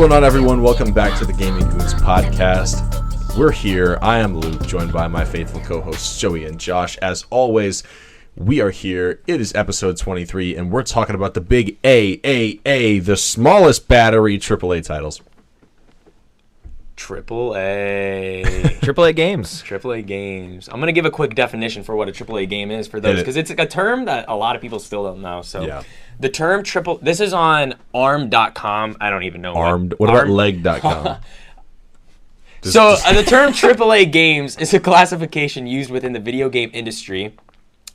going on, everyone? Welcome back to the Gaming Goons podcast. We're here. I am Luke, joined by my faithful co-hosts Joey and Josh. As always, we are here. It is episode 23, and we're talking about the big AAA, the smallest battery AAA titles. AAA games. AAA games. I'm going to give a quick definition for what a AAA game is for those, because it's a term that a lot of people still don't know. So yeah. The term this is on arm.com. I don't even know. What about leg.com? So the term AAA games is a classification used within the video game industry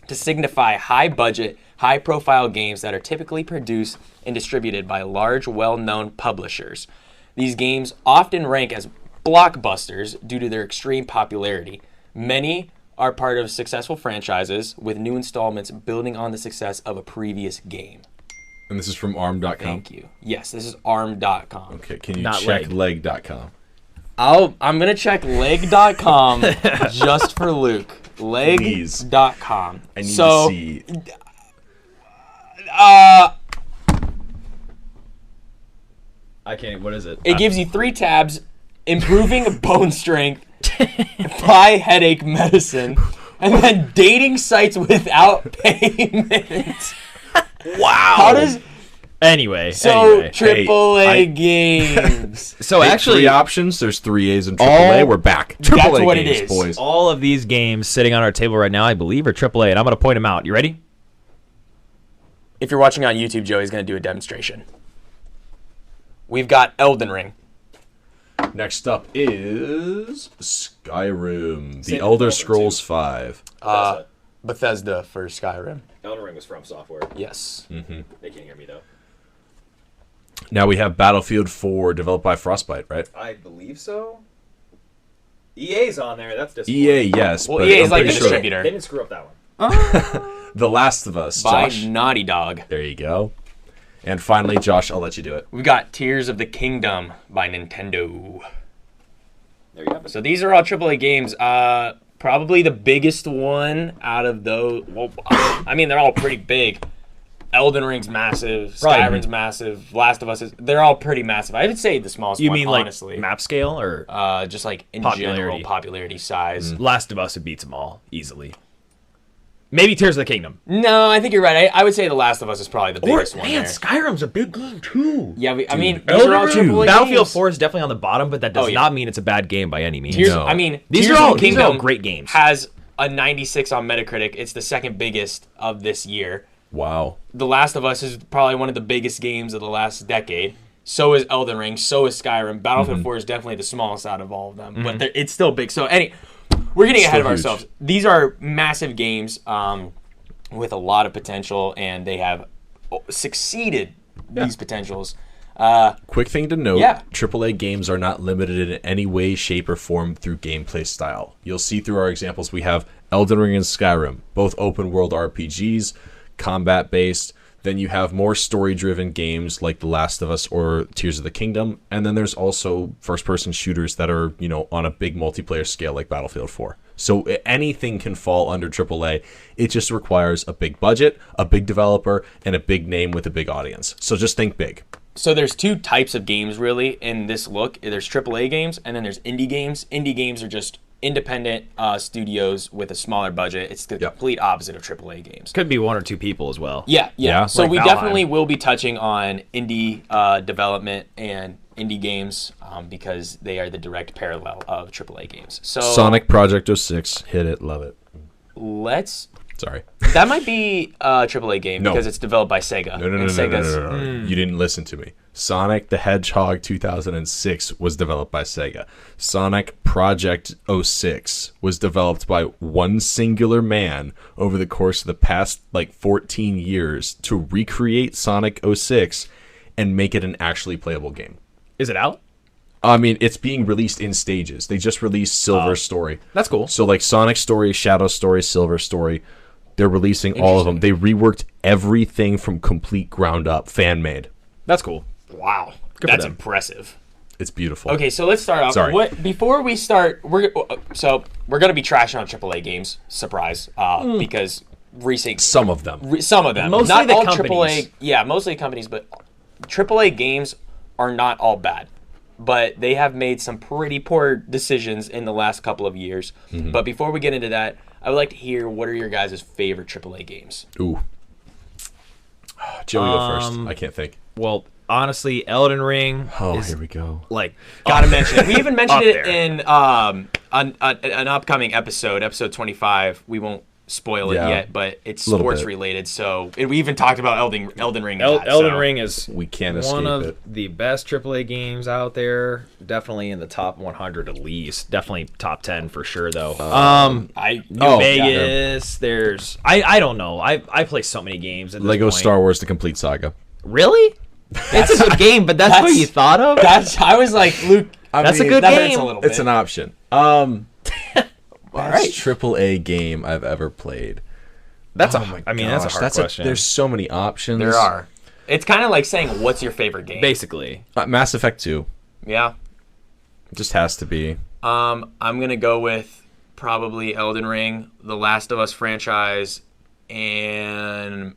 to signify high-budget, high-profile games that are typically produced and distributed by large, well-known publishers. These games often rank as blockbusters due to their extreme popularity. Many are part of successful franchises, with new installments building on the success of a previous game. And this is from arm.com? Thank you. Yes, this is arm.com. Okay, can you check leg.com? I'm going to check leg.com just for Luke. Leg.com. I need to see. I can't. What is it? It gives you 3 tabs: improving bone strength, buy headache medicine, and then dating sites without payment. Wow. How does... Anyway. AAA games. So actually, 3 options. There's 3 A's in AAA. We're back. AAA That's what games, it is. boys. all of these games sitting on our table right now, I believe, are AAA, and I'm going to point them out. You ready? If you're watching on YouTube, Joey's going to do a demonstration. We've got Elden Ring. Next up is Skyrim, The Elder Scrolls 5. Bethesda for Skyrim. Elden Ring was from Software. Yes. Mm-hmm. They can't hear me, though. Now we have Battlefield 4, developed by Frostbite, right? I believe so. EA's on there. That's disappointing. EA, yes. Well, but EA is I'm like the pretty sure distributor. They didn't screw up that one. The Last of Us, By Josh. Naughty Dog. There you go. And finally, Josh, I'll let you do it. We've got Tears of the Kingdom by Nintendo. There you have it. So these are all AAA games. Probably the biggest one out of those. Well, I mean, they're all pretty big. Elden Ring's massive. Skyrim's massive. Last of Us they're all pretty massive. I would say the smallest You one, mean honestly. like map scale or Just like in popularity? general popularity size. Last of Us beats them all easily. Maybe Tears of the Kingdom. No, I think you're right. I would say The Last of Us is probably the biggest one there. Skyrim's a big game too. Yeah, I mean, these are all AAA Battlefield games. 4 is definitely on the bottom, but that does yeah. not mean it's a bad game by any means. These No. are These are all great games. Has a 96 on Metacritic. It's the second biggest of this year. Wow. The Last of Us is probably one of the biggest games of the last decade. So is Elden Ring. So is Skyrim. Battlefield 4 is definitely the smallest out of all of them, but it's still big. So we're getting ahead of ourselves. These are massive games with a lot of potential, and they have succeeded these potentials. Quick thing to note, Yeah. AAA games are not limited in any way, shape, or form through gameplay style. You'll see through our examples we have Elden Ring and Skyrim, both open-world RPGs, combat-based. Then you have more story-driven games like The Last of Us or Tears of the Kingdom. And then there's also first-person shooters that are, on a big multiplayer scale like Battlefield 4. So anything can fall under AAA. It just requires a big budget, a big developer, and a big name with a big audience. So just think big. So there's 2 types of games really in this look. There's AAA games, and then there's indie games. Indie games are just independent studios with a smaller budget. It's the complete opposite of AAA games. Could be 1 or 2 people as well. Yeah. So like we Valheim. definitely will be touching on indie development and indie games because they are the direct parallel of AAA games. So Sonic Project 06, hit it, love it. Sorry. That might be a AAA game because it's developed by Sega. No. You didn't listen to me. Sonic the Hedgehog 2006 was developed by Sega. Sonic Project 06 was developed by one singular man over the course of the past 14 years to recreate Sonic 06 and make it an actually playable game. Is it out? I mean, it's being released in stages. They just released Silver Story. That's cool. So Sonic Story, Shadow Story, Silver Story, they're releasing all of them. They reworked everything from complete ground up, fan made. That's cool. Wow. Good for That's them. impressive. It's beautiful. Okay, so let's start off. Sorry. Before we start, we're going to be trashing on AAA games. Surprise. Because recent... Some of them. Mostly not the all companies. AAA... Yeah, mostly companies, but AAA games are not all bad. but they have made some pretty poor decisions in the last couple of years. But before we get into that, I would like to hear what are your guys' favorite AAA games? Ooh. Joey, go first. I can't think. Well, honestly, Elden Ring. Oh, is, here we go. Like, Gotta mention it. We even mentioned it there. in an upcoming episode 25. We won't spoil it Yeah. yet, but it's A little sports bit. related. So we even talked about Elden Ring. in that, Elden so. Ring is We can't one escape of it. the best AAA games out there. Definitely in the top 100 at least. Definitely top 10 for sure, though. New Vegas. There's I don't know. I play so many games. At this Lego point. Star Wars: The Complete Saga. Really? It's a good game, but that's what you thought of. I was like, Luke. That's a good that game. hurts a little It's bit. an option. right. AAA game I've ever played. That's Oh a. my I mean, that's a gosh, hard question. There's so many options. There are. It's kind of like saying, what's your favorite game? basically. Mass Effect 2. Yeah. It just has to be. I'm gonna go with probably Elden Ring, the Last of Us franchise, and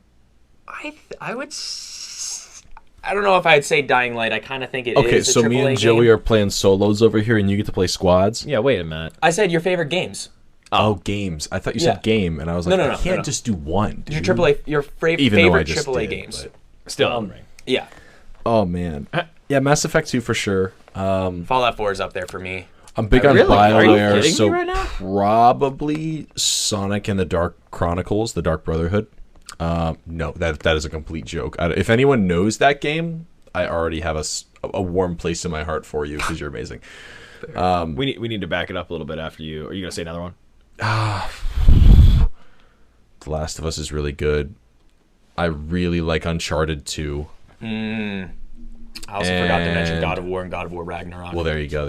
I would. I don't know if I'd say Dying Light. I kind of think it is. Okay, a so me AAA and Joey game. are playing solos over here, and you get to play squads. Yeah. Wait a minute. I said your favorite games. Oh, games. I thought you Yeah. said game, and I was like, No, I can't no. just do one. Your dude. AAA, your Even though I favorite just AAA did, games. but- Still Elden Ring. Yeah, Oh man. Yeah, Mass Effect 2 for sure. Fallout 4 is up there for me. I'm big on Really? Are you BioWare, kidding me so right now? probably Sonic and the Dark Chronicles, the Dark Brotherhood. No, that is a complete joke. If anyone knows that game, I already have a warm place in my heart for you because you're amazing. We need to back it up a little bit after you. Are you gonna say another one? The Last of Us is really good. I really like Uncharted 2. I also forgot to mention And- God of War and God of War Ragnarok. Well, there you go.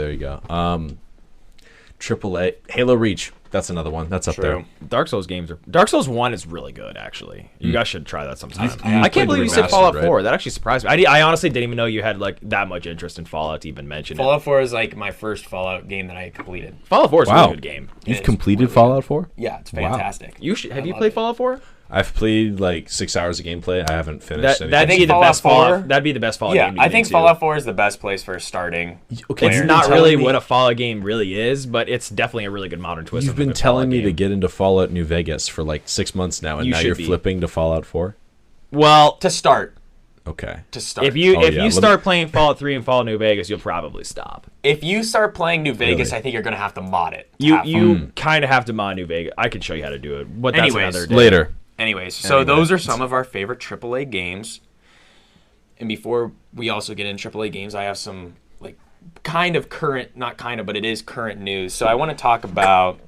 AAA, Halo Reach. That's another one. That's up True. Dark Souls games are. Dark Souls 1 is really good, actually. You guys should try that sometime. I played can't believe the you said remastered, Fallout right? 4. That actually surprised me. I honestly didn't even know you had like that much interest in Fallout to even mention it. Fallout 4 is like my first Fallout game that I completed. Fallout 4 is a Wow. really good game. You've It's completed really Fallout 4? Yeah, it's Wow. fantastic. You should. Have you love played it. Fallout 4? I've played like 6 hours of gameplay. I haven't finished anything. That'd be the Fallout best 4 Fallout. That'd be the best Fallout Yeah, game. To I get think into. Fallout 4 is the best place for starting. Okay, It's you've not been really telling what me- a Fallout game really is, but it's definitely a really good modern twist. You've of a been good telling Fallout me to game. get into Fallout New Vegas for like 6 months now, and You now should you're be. flipping to Fallout 4? Well, To start. Okay. if you Oh, if yeah, you let start playing Fallout 3 and Fallout New Vegas, you'll probably stop. If you start playing New Vegas, Really? I think you're going to have to mod it. to You have fun. you kind of have to mod New Vegas. I can show you how to do it, but that's Anyways, another day. Later. Anyways, so those are some of our favorite AAA games. And before we also get into AAA games, I have some like kind of current, not kind of, but it is current news. So I want to talk about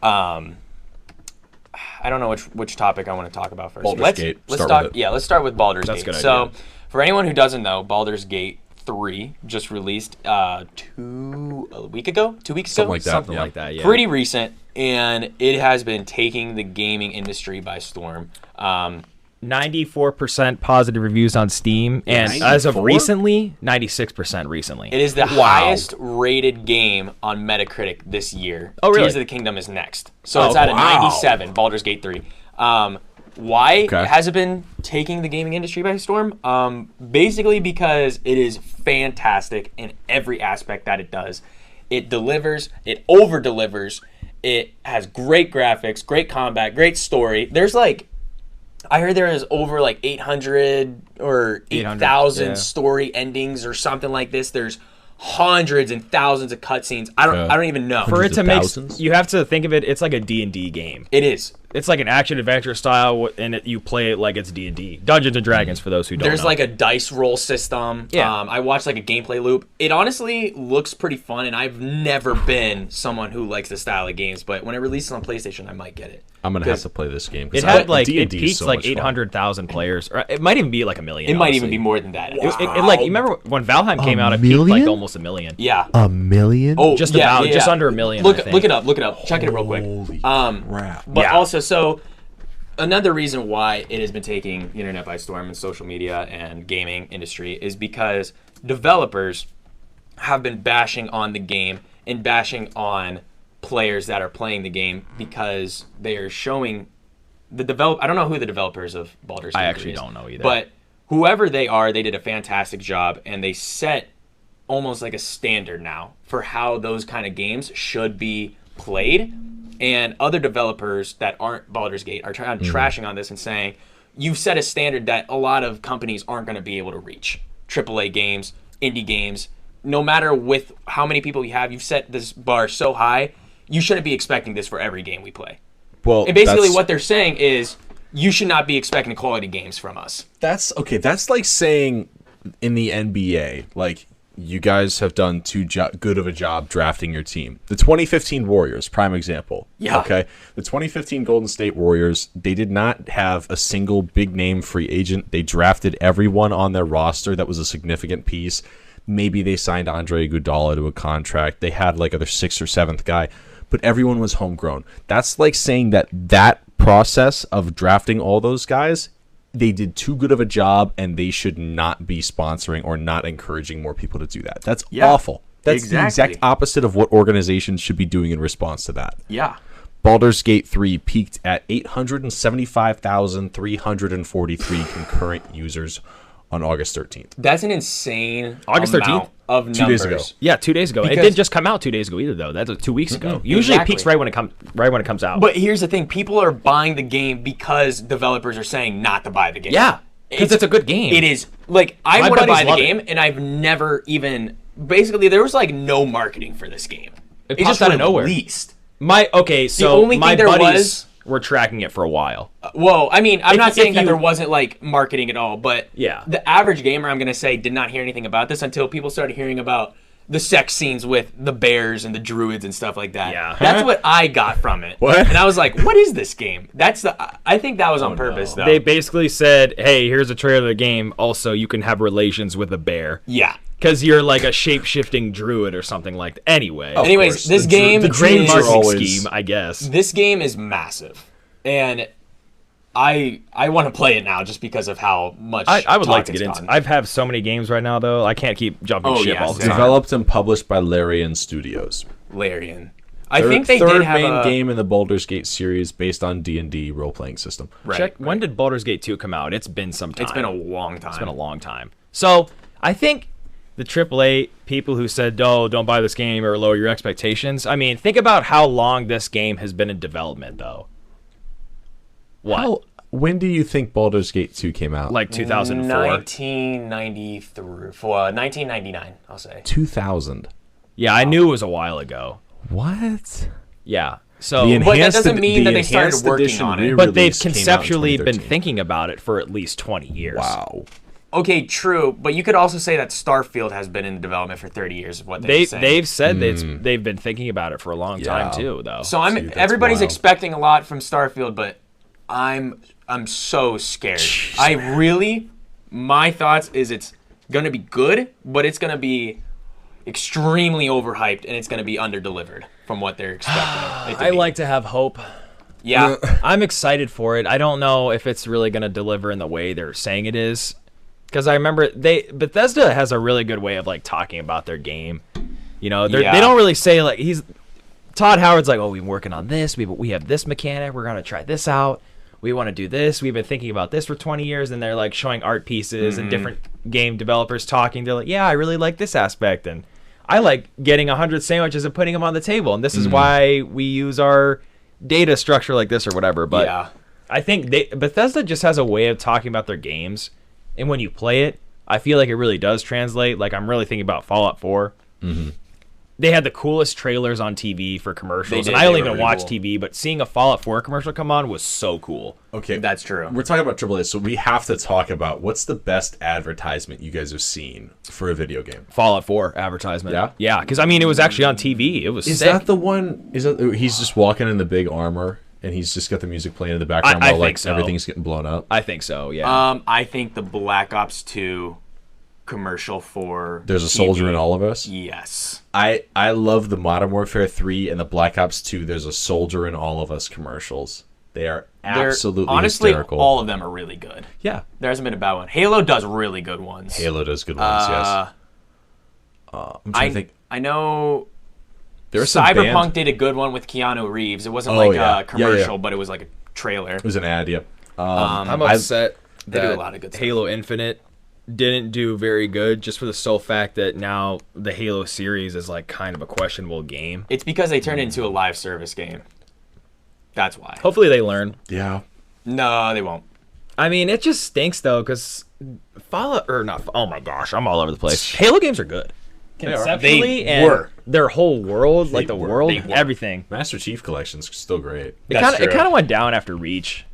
I don't know which topic I want to talk about first. Baldur's Gate. Let's Start talk. with it. Yeah, let's start with Baldur's That's a Gate. good So, idea. for anyone who doesn't know, Baldur's Gate 3 just released a week ago, 2 weeks ago, Something like that. Something Yeah. like that. Yeah. pretty recent, and it has been taking the gaming industry by storm. 94% positive reviews on Steam, and as of 94? recently, 96% recently. It is the highest rated game on Metacritic this year. Oh, really? Tears of the Kingdom is next. So Oh, it's at a wow. 97, Baldur's Gate 3. Why Okay. has it been taking the gaming industry by storm? Basically because it is fantastic in every aspect that it does. It delivers, it over-delivers, it has great graphics, great combat, great story. There's like, I heard there is over like 800 or 8,000 yeah. story endings or something like this. There's hundreds and thousands of cutscenes. I don't even know. For it Hundreds to of make, thousands? you have to think of it. It's like a D&D game. It is. It's like an action adventure style, and you play it like it's D&D. Dungeons and Dragons, for those who don't There's know. like a dice roll system. Yeah. I watched like a gameplay loop. It honestly looks pretty fun, and I've never been someone who likes this style of games. But when it releases on PlayStation, I might get it. I'm going to have to play this game. 'cause It had I- it D&D is peaked so like much fun. 800,000 players, or it might even be like a million. It might even honestly. be more than that. It, like you remember when Valheim came out, it peaked like million? almost a million. Yeah. A million? Oh, Just yeah, about, yeah, just yeah. under a million. Look I think. look it up. Look it up. Check it real quick. Holy crap. But Yeah. also, so another reason why it has been taking the internet by storm and social media and gaming industry is because developers have been bashing on the game and bashing on players that are playing the game because they are showing I don't know who the developers of Baldur's Gate I actually is, don't know either. But whoever they are, they did a fantastic job, and they set almost like a standard now for how those kind of games should be played. And other developers that aren't Baldur's Gate are trashing on this and saying, you've set a standard that a lot of companies aren't going to be able to reach. AAA games, indie games, no matter with how many people you have, you've set this bar so high, you shouldn't be expecting this for every game we play. Well, and basically what they're saying is, you should not be expecting quality games from us. That's okay. That's like saying in the NBA, like, you guys have done too good of a job drafting your team. The 2015 Warriors, prime example. Yeah. Okay. The 2015 Golden State Warriors, they did not have a single big name free agent. They drafted everyone on their roster that was a significant piece. Maybe they signed Andre Iguodala to a contract. They had like their 6th or 7th guy, but everyone was homegrown. That's like saying that process of drafting all those guys, they did too good of a job, and they should not be sponsoring or not encouraging more people to do that. That's awful. That's the exact opposite of what organizations should be doing in response to that. Yeah. Baldur's Gate 3 peaked at 875,343 concurrent users on August 13th. That's an insane August 13th? of numbers. 2 days ago. Yeah, 2 days ago. It didn't just come out 2 days ago either, though. That's 2 weeks ago. Usually it peaks right when it comes out. But here's the thing: people are buying the game because developers are saying not to buy the game. yeah, because it's a good game. It is. Like, I My want to buy buddies the love game, and I've never even. Basically, there was like no marketing for this game. It just out of nowhere. Released. So only my thing there buddies were tracking it for a while. Well, I mean, I'm not saying that you- there wasn't like marketing at all, but Yeah. the average gamer, I'm gonna say, did not hear anything about this until people started hearing about the sex scenes with the bears and the druids and stuff like that. Yeah. That's what I got from it. What? And I was like, what is this game? I think that was on purpose, though. They basically said, "Hey, here's a trailer of the game. Also, you can have relations with a bear Yeah. because you're like a shape-shifting druid or something like that." Anyway, Anyways, course. this The game the great is, marketing always- scheme, I guess. this game is massive. And I want to play it now just because of how much I would like to talk get it's into. gotten. I have so many games right now, though. I can't keep jumping Oh, ship yeah, all the same. time. Developed and published by Larian Studios. Larian. I think they third did have main a game in the Baldur's Gate series based on D&D role-playing system. Right, Check. When did Baldur's Gate 2 come out? It's been some time. It's been a long time. It's been a long time. So I think the AAA people who said, "Oh, don't buy this game or lower your expectations." I mean, think about how long this game has been in development, though. What? When do you think Baldur's Gate 2 came out? Like 2004? 1993, 1999, I'll say. 2000. Yeah, I knew it was a while ago. What? Yeah. So, But that doesn't mean that they started enhanced working edition on it. but they've re-release came out in conceptually been 2013. thinking about it for at least 20 years. Wow. Okay, true, but you could also say that Starfield has been in development for 30 years. Of what they've said. They've said they've been thinking about it for a long time Yeah. too, though. So Dude, that's everybody's wild. expecting a lot from Starfield, but I'm so scared. My thoughts is it's gonna be good, but it's gonna be extremely overhyped and it's gonna be underdelivered from what they're expecting. It to I be. like to have hope. Yeah. I'm excited for it. I don't know if it's really going to deliver in the way they're saying it is, because I remember Bethesda has a really good way of like talking about their game. You know, they don't really say like Todd Howard's like, "Oh, we've been working on this. We have this mechanic. We're gonna try this out. We want to do this. We've been thinking about this for 20 years." And they're like showing art pieces and different game developers talking. They're like, "Yeah, I really like this aspect, and I like getting 100 sandwiches and putting them on the table, and this is why we use our data structure like this or whatever." But Yeah. I think Bethesda just has a way of talking about their games, and when you play it, I feel like it really does translate. Like, I'm really thinking about Fallout 4. They had the coolest trailers on TV for commercials, They and did. I don't They even were watch really TV, but seeing a Fallout 4 commercial come on was so cool. Okay. That's true. We're talking about AAA, so we have to talk about what's the best advertisement you guys have seen for a video game. Fallout 4 advertisement. Yeah? Yeah, because I mean, it was actually on TV. It was Is sick. that the one? Is that he's just walking in the big armor and he's just got the music playing in the background I while like think so. everything's getting blown up? I think so, yeah. I think the Black Ops 2 commercial for There's a TV. soldier in all of us. Yes. I love the Modern Warfare 3 and the Black Ops 2. There's a soldier in all of us commercials. They are They're- absolutely honestly, hysterical. all of them are really good. Yeah. There hasn't been a bad one. Halo does really good ones. Halo does good ones, yes. I'm trying to think. I know There's some Cyberpunk band. did a good one with Keanu Reeves. It wasn't Oh, like yeah. a commercial, Yeah. but it was like a trailer. It was an ad, yep. I'm I- upset They do that a lot of good stuff. Halo Infinite didn't do very good just for the sole fact that now the Halo series is like kind of a questionable game. It's because they turned it into a live service game. That's why. Hopefully they learn. Yeah. No, they won't. I mean, it just stinks though, because Fallout or not. Oh my gosh, I'm all over the place. Halo games are good. Conceptually, and their whole world, like the world, everything. Master Chief Collection's still great. It kind of went down after Reach.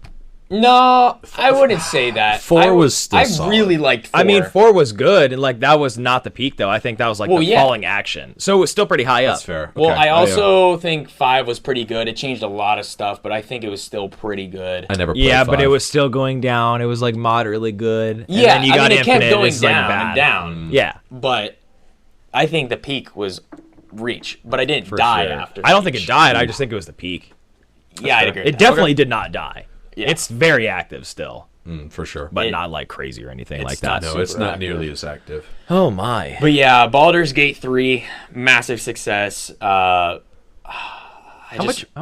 No, I wouldn't say that. 4 was still solid. Really liked 4. I mean, 4 was good, and like that was not the peak though. I think that was like falling action, so it was still pretty high up. That's fair. Well, Okay. I also think 5 was pretty good. It changed a lot of stuff, but I think it was still pretty good. I never played Yeah, 5. but it was still going down. It was like moderately good. And Yeah, then you got it kept Infinite, going it's, like, down bad. and down. Yeah, But I think the peak was Reach, but I didn't die sure. after. I don't think Reach. it died. I just think it was the peak. Yeah, I'd agree. It definitely did not die. Yeah. It's very active still, For sure. but not like crazy or anything like not that. no, it's super not active. nearly as active. Oh my! But yeah, Baldur's Gate 3, massive success. How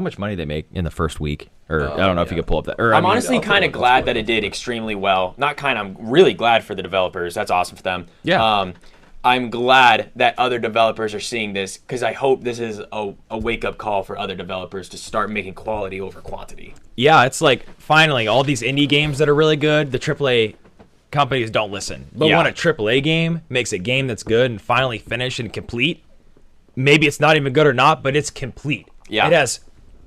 much money they make in the first week? Or I don't know if you could pull up that. Or, I'm I mean, honestly I'll pull kind it of up. glad Let's that pull it did extremely well. Not kind of, I'm really glad for the developers. That's awesome for them. Yeah. I'm glad that other developers are seeing this because I hope this is a wake-up call for other developers to start making quality over quantity. yeah, it's like finally all these indie games that are really good. The AAA companies don't listen, but Yeah. when a AAA game makes a game that's good and finally finished and complete, maybe it's not even good or not, but it's complete. Yeah. It has,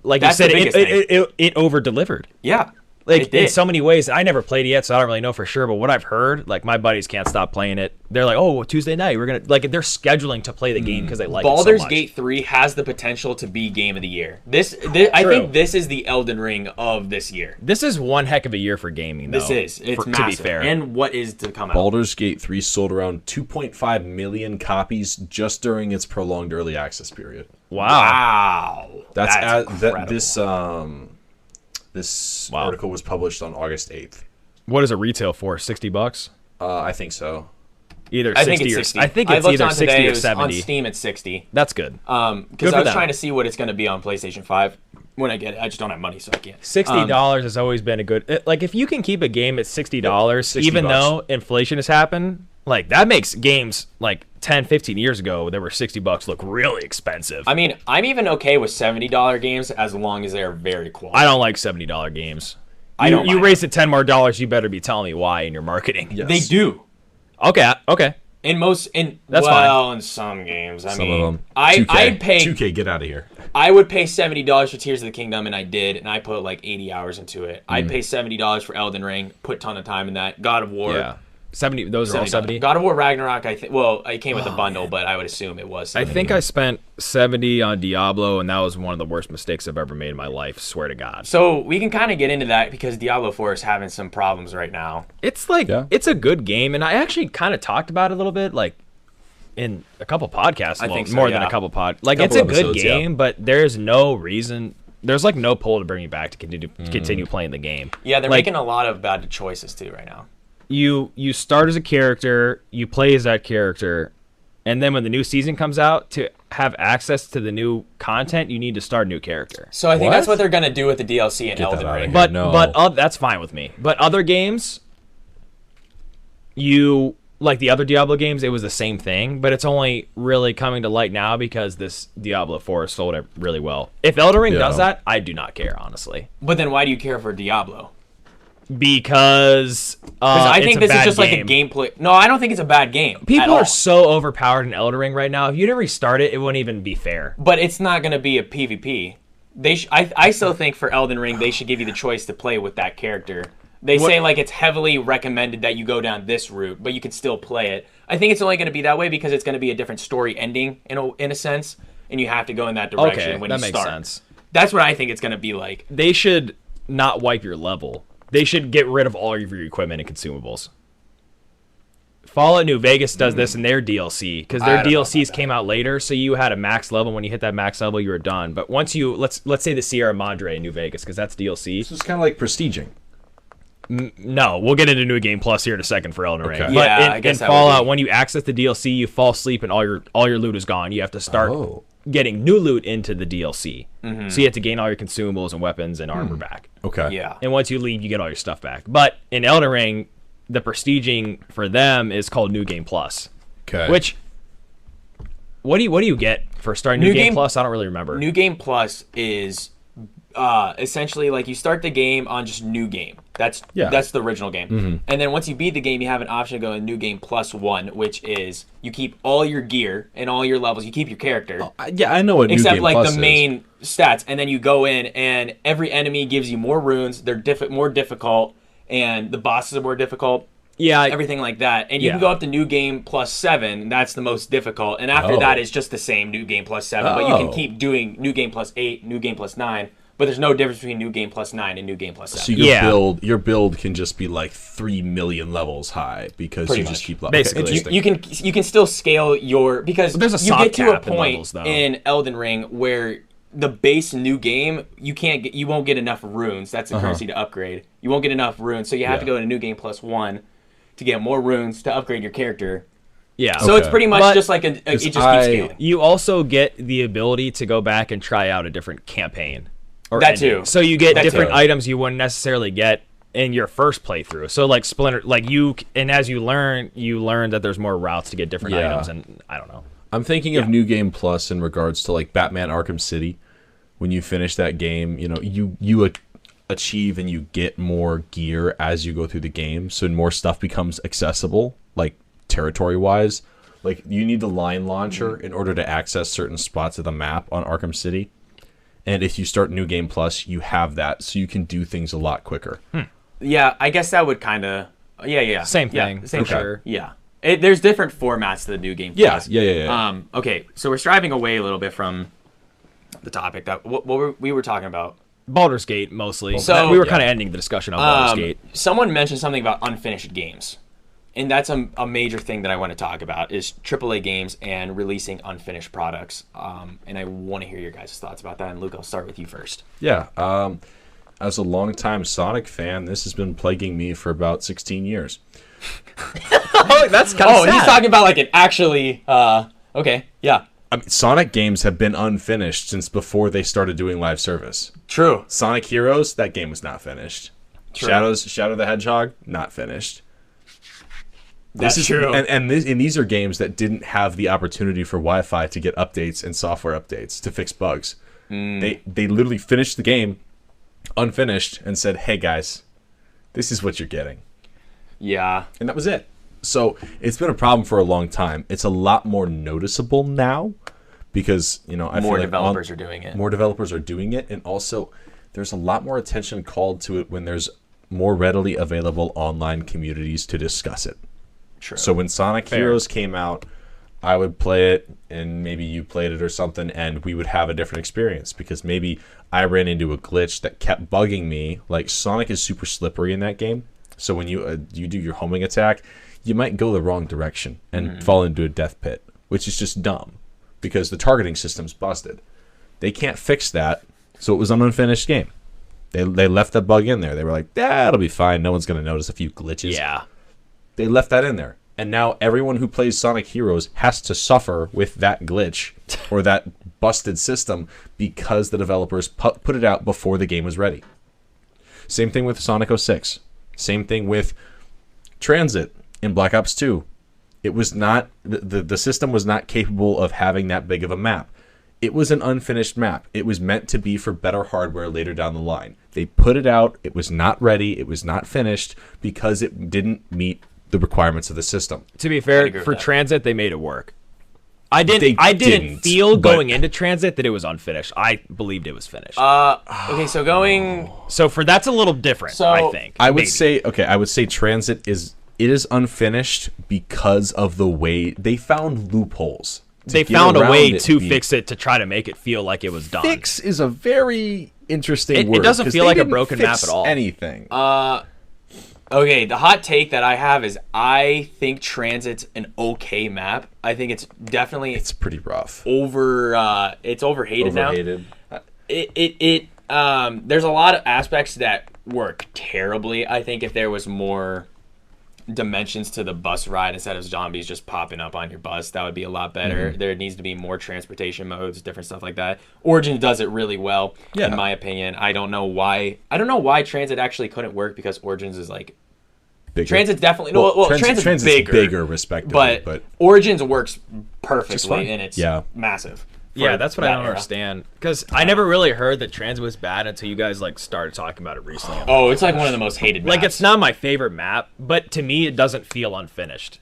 like That's you said, the biggest thing. it over delivered. Yeah. Like it did. in so many ways. I never played it yet, so I don't really know for sure. But what I've heard, like my buddies can't stop playing it. They're like, "Oh, well, Tuesday night we're gonna like." They're scheduling to play the game because they like Baldur's it so much. Gate 3 has the potential to be Game of the Year. I think this is the Elden Ring of this year. This is one heck of a year for gaming, though. This is. It's to massive. be fair. And what is to come out. Baldur's Gate 3 sold around 2.5 million copies just during its prolonged early access period. Wow. That's incredible. This Wow. article was published on August 8th. What is it retail for? $60? I think so. Either I 60 think it's or 60. I think I it's looked either on 60 today, or it was 70. On Steam, it's 60. That's good. Because Good I for was them. trying to see what it's going to be on PlayStation 5 when I get it. I just don't have money, so I can't. $60 has always been a good like if you can keep a game at $60 60 even bucks. though inflation has happened, like that makes games like 10, 15 years ago that were $60 look really expensive. I mean, I'm even okay with $70 games as long as they're very quality. I don't like $70 games. I don't You mind raise it $10 more, you better be telling me why in your marketing. Yes. They do. Okay. That's fine. in some games. I Some mean, of them. I'd 2K. pay. 2K, get out of here. I would pay $70 for Tears of the Kingdom, and I did, and I put like 80 hours into it. I'd pay $70 for Elden Ring, put a ton of time in that. God of War. Yeah. 70 those are all 70. God of War Ragnarok, I think. Well, it came with a bundle, but I would assume it was. I 70. think I spent 70 on Diablo, and that was one of the worst mistakes I've ever made in my life. Swear to God. So we can kind of get into that because Diablo 4 is having some problems right now. It's like Yeah. it's a good game, and I actually kind of talked about it a little bit, like in a couple podcasts. I think so, more than yeah. a couple Like Couple it's a good episodes, yeah. game, but there's no reason. There's like no pull to bring me back to continue playing the game. Yeah, they're Like, making a lot of bad choices too right now. You start as a character, you play as that character, and then when the new season comes out, to have access to the new content, you need to start a new character. So I think What? that's what they're gonna do with the DLC in Get that Elden out of Ring. here. But that's fine with me. But other games, like the other Diablo games, it was the same thing, but it's only really coming to light now because this Diablo 4 sold it really well. If Elden Ring does that, I do not care, honestly. But then why do you care for Diablo? Because I it's think a this is bad just like a game. gameplay. No, I don't think it's a bad game. at People all. are so overpowered in Elden Ring right now. If you didn't restart it, it wouldn't even be fair. But it's not going to be a PvP. I still think for Elden Ring, they should give you the choice to play with that character. They say like it's heavily recommended that you go down this route, but you can still play it. I think it's only going to be that way because it's going to be a different story ending in a sense, and you have to go in that direction Okay, when that you makes start. sense. That's what I think it's going to be like. They should not wipe your level. They should get rid of all of your equipment and consumables. Fallout New Vegas does this in their DLC because their I don't know DLCs about came out later, so you had a max level. When you hit that max level, you were done. But once you let's say the Sierra Madre in New Vegas because that's DLC. This is kind of like prestiging. No, we'll get into New Game Plus here in a second for Elden Ring. Okay. But Yeah, in, I guess in that would Fallout, be- when you access the DLC, you fall asleep and all your loot is gone. You have to start Oh. getting new loot into the DLC. Mm-hmm. So you have to gain all your consumables and weapons and armor back. Okay. Yeah. And once you leave, you get all your stuff back. But in Elden Ring, the prestiging for them is called New Game Plus. Okay. Which, what do you get for starting New Game Plus? I don't really remember. New Game Plus is essentially like you start the game on just New Game. That's the original game. And then once you beat the game, you have an option to go to New Game Plus 1, which is you keep all your gear and all your levels. You keep your character. Yeah, I know what New Except Game like Plus the main stats. And then you go in and every enemy gives you more runes. They're more difficult. And the bosses are more difficult. Yeah. Everything like that. And you can go up to New Game Plus 7. That's the most difficult. And after that, it's just the same New Game Plus 7. But you can keep doing New Game Plus 8, New Game Plus 9. But there's no difference between New Game Plus 9 and New Game Plus 7. So your build can just be like 3 million levels high because Pretty you much. just keep Basically. You can still scale your because there's a you soft get to a cap in point levels, though. in Elden Ring where the base new game you won't get enough runes. That's the currency to upgrade. You won't get enough runes, so you have to go to New Game Plus 1 to get more runes to upgrade your character. Yeah. So it's pretty much just like it just keeps scaling. You also get the ability to go back and try out a different campaign. Or That ending. too. So you get That different too. items you wouldn't necessarily get in your first playthrough. So like Splinter, and as you learn that there's more routes to get different items, and I don't know. I'm thinking of New Game Plus in regards to like Batman Arkham City. When you finish that game, you achieve and you get more gear as you go through the game, so more stuff becomes accessible, like territory-wise. Like you need the line launcher in order to access certain spots of the map on Arkham City. And if you start New Game Plus, you have that, so you can do things a lot quicker. Yeah, I guess that would kind of Same thing, same for sure. Yeah, there's different formats to the New Game Plus. Yeah. Okay, so we're striving away a little bit from the topic that we were talking about. Baldur's Gate mostly. So- we were kind of ending the discussion on Baldur's Gate. Someone mentioned something about unfinished games. And that's a major thing that I want to talk about is AAA games and releasing unfinished products. And I want to hear your guys' thoughts about that. And Luke, I'll start with you first. Yeah. As a longtime Sonic fan, this has been plaguing me for about 16 years. That's kind of sad. He's talking about like an actually. Okay, yeah. I mean, Sonic games have been unfinished since before they started doing live service. True. Sonic Heroes, that game was not finished. True. Shadow the Hedgehog, not finished. That's true. And these are games that didn't have the opportunity for Wi-Fi to get updates and software updates to fix bugs. They literally finished the game unfinished and said, "Hey guys, this is what you're getting." Yeah. And that was it. So it's been a problem for a long time. It's a lot more noticeable now because I More feel like developers are doing it. More developers are doing it, and also there's a lot more attention called to it when there's more readily available online communities to discuss it. True. So when Sonic Heroes came out, I would play it, and maybe you played it or something, and we would have a different experience because maybe I ran into a glitch that kept bugging me. Like Sonic is super slippery in that game, so when you do your homing attack, you might go the wrong direction and fall into a death pit, which is just dumb because the targeting system's busted. They can't fix that, so it was an unfinished game. They left that bug in there. They were like, it'll be fine. No one's going to notice a few glitches. Yeah. They left that in there. And now everyone who plays Sonic Heroes has to suffer with that glitch or that busted system because the developers put it out before the game was ready. Same thing with Sonic 06. Same thing with Transit in Black Ops 2. It was not the system was not capable of having that big of a map. It was an unfinished map. It was meant to be for better hardware later down the line. They put it out. It was not ready. It was not finished because it didn't meet the requirements of the system. To be fair, for Transit, they made it work. I didn't feel going into Transit that it was unfinished. I believed it was finished. Okay, so going. So that's a little different, So- I think. I would say Transit is unfinished because of the way they found loopholes. They found a way to fix it to try to make it feel like it was done. Fix is a very interesting word. It doesn't 'cause feel they like a didn't broken fix map at all. Anything. Okay, the hot take that I have is I think Transit's an okay map. I think it's definitely It's pretty rough. it's overhated now. There's a lot of aspects that work terribly. I think if there was more dimensions to the bus ride instead of zombies just popping up on your bus, that would be a lot better. There needs to be more transportation modes, different stuff like that. Origin does it really well, in my opinion. I don't know why Transit actually couldn't work because Origins is like Bigger. Transit's definitely Transit's bigger, respectively, but Origins works perfectly, and it's Yeah. massive. Yeah, that's what I don't era. understand. Because I never really heard that Transit was bad until you guys like started talking about it recently. Oh, it's like one of the most hated maps. Like, it's not my favorite map, but to me, it doesn't feel unfinished.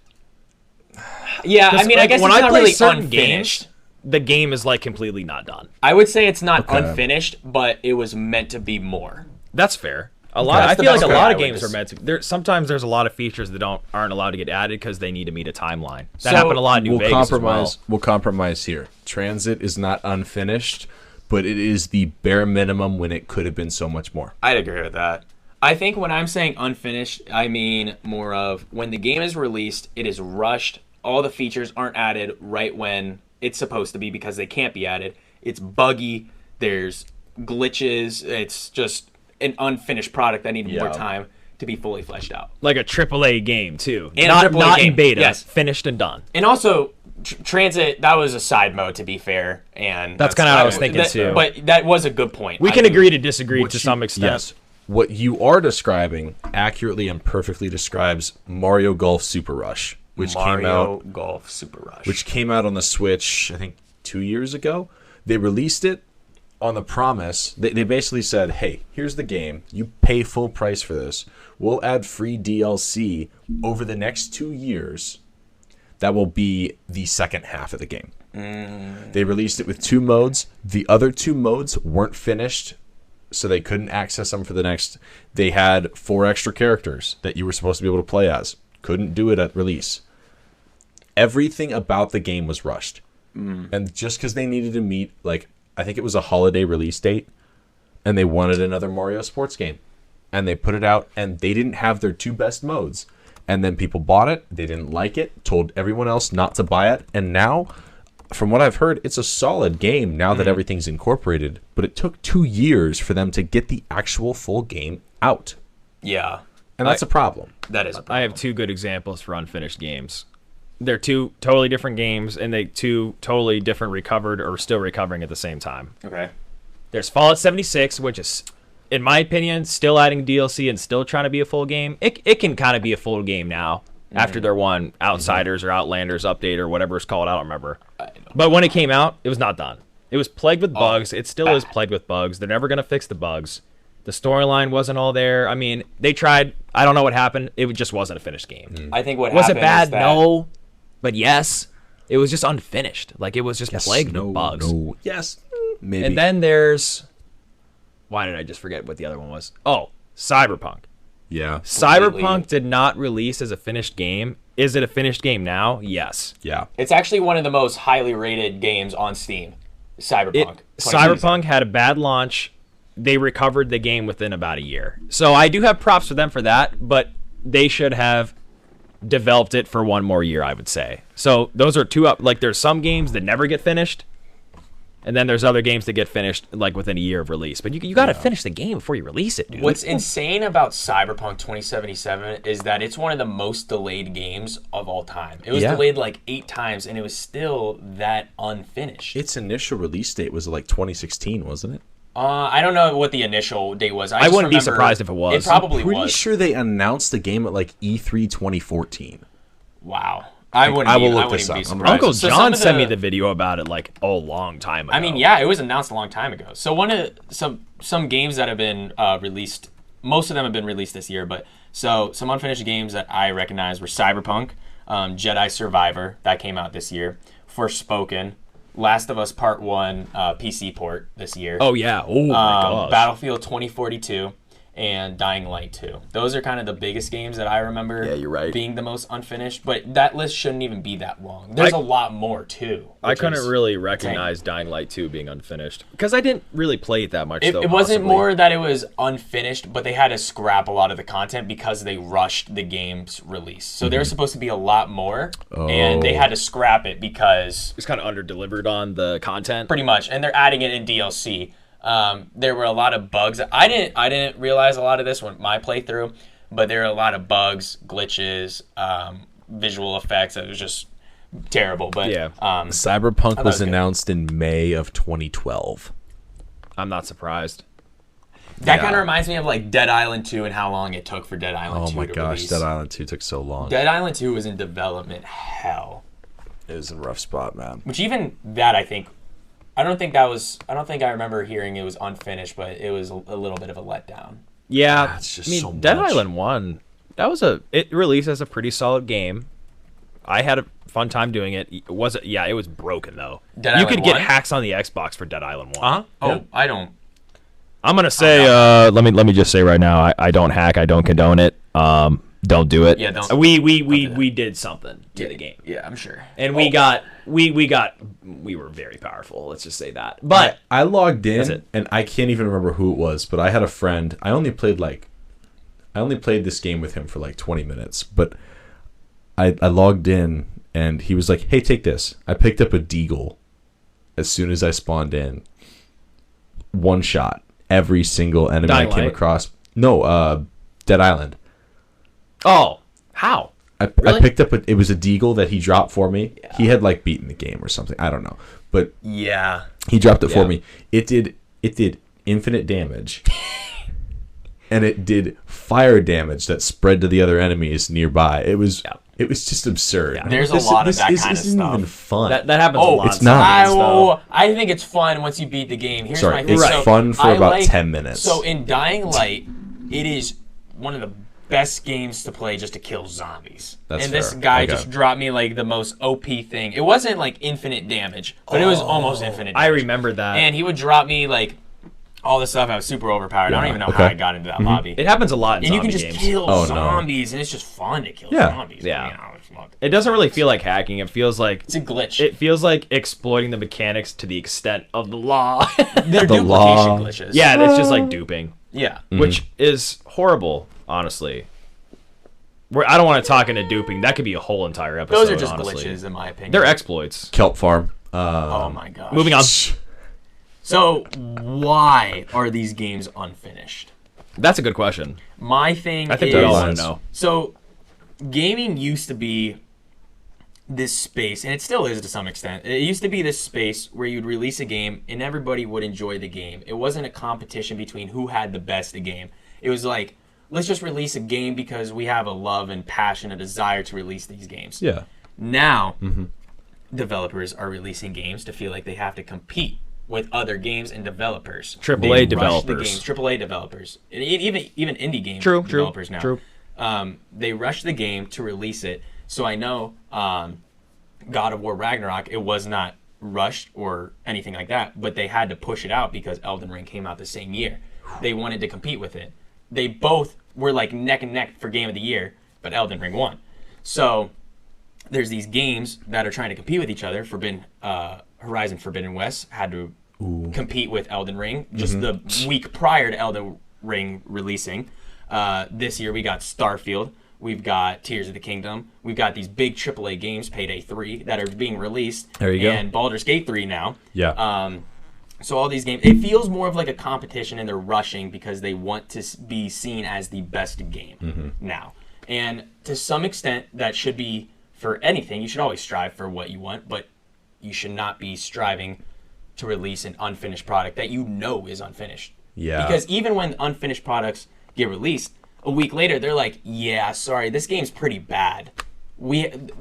Yeah, I mean, I guess when it's I not play really certain unfinished. games, the game is like completely not done. I would say it's not Okay. unfinished, but it was meant to be more. That's fair. A lot. That's I the feel like best a way lot I of would games are just- meant to. Sometimes there's a lot of features that aren't allowed to get added because they need to meet a timeline. That So, happened a lot in New We'll Vegas compromise. as well. We'll compromise here. Transit is not unfinished, but it is the bare minimum when it could have been so much more. I'd agree with that. I think when I'm saying unfinished, I mean more of when the game is released, it is rushed. All the features aren't added right when it's supposed to be because they can't be added. It's buggy. There's glitches. It's just an unfinished product that needed more Yeah. time to be fully fleshed out. Like a AAA game too, And a not AAA in game, beta, yes. finished and done. And also, Transit, that was a side mode, to be fair. And That's kinda what I was thinking, too. But that was a good point. We I can think. agree to disagree What to you- some extent. Yes. What you are describing accurately and perfectly describes Mario Golf Super Rush, which came out Golf Super Rush. which came out on the Switch, I think 2 years ago. They released it on the promise. They basically said, hey, here's the game. You pay full price for this. We'll add free DLC over the next 2 years. That will be the second half of the game. They released it with 2 modes. The other 2 modes weren't finished, so they couldn't access them for the next. They had 4 extra characters that you were supposed to be able to play as. Couldn't do it at release. Everything about the game was rushed. And just because they needed to meet, like, I think it was a holiday release date, and they wanted another Mario sports game. And they put it out, and they didn't have their 2 best modes. And then people bought it, they didn't like it, told everyone else not to buy it, and now, from what I've heard, it's a solid game now that everything's incorporated. But it took 2 years for them to get the actual full game out. Yeah, And that's a problem. that is a problem. I have 2 good examples for unfinished games. They're 2 totally different games, and they 2 totally different recovered or still recovering at the same time. Okay. There's Fallout 76, which is, in my opinion, still adding DLC and still trying to be a full game. It can kind of be a full game now after their one Outsiders or Outlanders update or whatever it's called. I don't remember. But when it came out, it was not done. It was plagued with bugs. It still is plagued with bugs. They're never going to fix the bugs. The storyline wasn't all there. I mean, they tried. I don't know what happened. It just wasn't a finished game. I think what Was it happened bad? is that No. But yes, it was just unfinished. Like, it was just plagued no, with bugs. No. Yes. Maybe. And then there's... Why did I just forget what the other one was? Oh, Cyberpunk. yeah. Cyberpunk did not release as a finished game. Is it a finished game now? Yes. Yeah. It's actually one of the most highly rated games on Steam. Cyberpunk. 2077. Cyberpunk had a bad launch. They recovered the game within about a year. So I do have props for them for that, but they should have developed it for one more year, I would say. So those are 2 up. Like, there's some games that never get finished, and then there's other games that get finished like within a year of release. But you got to finish the game before you release it, dude. What's insane about Cyberpunk 2077 is that it's one of the most delayed games of all time. It was Yeah. delayed like 8 times, and it was still that unfinished. Its initial release date was like 2016, wasn't it? I don't know what the initial date was. I just wouldn't be remember surprised if it was. It probably Pretty was. sure they announced the game at like E3 2014. Wow. I wouldn't. I will even- look I wouldn't this even be up. surprised. Uncle So John some of sent me the video about it like a long time ago. I mean, yeah, it was announced a long time ago. So one of some games that have been released, most of them have been released this year. But so some unfinished games that I recognize were Cyberpunk, Jedi Survivor that came out this year, Forspoken, Last of Us Part 1 PC port this year. Oh, yeah. Oh, my gosh. Battlefield 2042 and Dying Light 2. Those are kind of the biggest games that I remember you're right. being the most unfinished, but that list shouldn't even be that long. There's a lot more, too. I which couldn't is really recognize Dying Light 2 being unfinished because I didn't really play it that much. It, though, it wasn't possibly. more that it was unfinished, but they had to scrap a lot of the content because they rushed the game's release. So there was supposed to be a lot more, and they had to scrap it because It's kind of under-delivered on the content. pretty much, and they're adding it in DLC. There were a lot of bugs. I didn't realize a lot of this when my playthrough, but there are a lot of bugs, glitches, visual effects. It was just terrible. But Yeah. Cyberpunk was good. announced in May of 2012. I'm not surprised. That kind of reminds me of like Dead Island 2 and how long it took for Dead Island 2 Oh my to gosh, release. Dead Island 2 took so long. Dead Island 2 was in development hell. It was in a rough spot, man. Which even that, I don't think I remember hearing it was unfinished, but it was a little bit of a letdown. Yeah, That's just I mean, so Dead much. Island 1, it released as a pretty solid game. I had a fun time doing it. It was broken though. Dead you Island could get 1? hacks on the Xbox for Dead Island 1. Oh, Yeah. I don't. I'm gonna say, let me just say right now, I don't hack, I don't condone it. Don't do it. Yeah, don't. We did something to the game, Yeah, I'm sure. and we were very powerful. Let's just say that. But I logged That's in, it. and I can't even remember who it was, but I had a friend. I only played this game with him for like 20 minutes, but I logged in, and he was like, "Hey, take this." I picked up a deagle as soon as I spawned in. One shot. Every single enemy Dying I came Light? across. No, Dead Island. oh, how? I Really? picked up it was a deagle that he dropped for me. He had like beaten the game or something. I don't know. But Yeah. he dropped it for Yeah. me. It did infinite damage. And it did fire damage that spread to the other enemies nearby. It was just absurd. Yeah. There's a lot of that this kind of isn't stuff. even fun. That happens a Oh, lot. it's not. sometimes, I think it's fun once you beat the game. Here's Sorry, my thing. it's So, fun for I about 10 minutes. So in Dying Light, it is one of the best games to play just to kill zombies. That's and this fair. guy Okay. just dropped me like the most OP thing. It wasn't like infinite damage, but it was almost infinite damage. I remember that. And he would drop me like all this stuff. I was super overpowered. I don't even know how okay. I got into that lobby. It happens a lot in And you zombie can just games. kill Oh, no. zombies, and it's just fun to kill Yeah. zombies. Yeah. I mean, I was like- It doesn't really feel like hacking. It feels like It's a glitch. it feels like exploiting the mechanics to the extent of the law. They're The duplication law. glitches. Yeah, it's just like duping, Yeah. which is horrible, honestly. I don't want to talk into duping. That could be a whole entire episode. Those are just honestly. glitches, in my opinion. They're exploits. Kelp Farm. Oh my gosh. Moving on. So, why are these games unfinished? That's a good question. My thing I think is, we all want Deadlines. to know. so gaming used to be this space, and it still is to some extent. It used to be this space where you'd release a game and everybody would enjoy the game. It wasn't a competition between who had the best game. It was like, let's just release a game because we have a love and passion, a desire to release these games. Yeah. Now, developers are releasing games to feel like they have to compete with other games and developers. AAA They rush developers. the games, AAA developers, and even indie game True, developers now. true. They rush the game to release it. So I know God of War Ragnarok, it was not rushed or anything like that, but they had to push it out because Elden Ring came out the same year. They wanted to compete with it. They both were like neck and neck for Game of the Year, but Elden Ring won. So there's these games that are trying to compete with each other. Horizon Forbidden West had to compete with Elden Ring just the week prior to Elden Ring releasing. This year we got Starfield. We've got Tears of the Kingdom. We've got these big AAA games, Payday 3, that are being released. There you go. And Baldur's Gate 3 now. Yeah. So all these games, it feels more of like a competition, and they're rushing because they want to be seen as the best game now. And to some extent, that should be for anything. You should always strive for what you want, but you should not be striving to release an unfinished product that you know is unfinished. Yeah. Because even when unfinished products get released, a week later they're like, yeah, sorry, this game's pretty bad.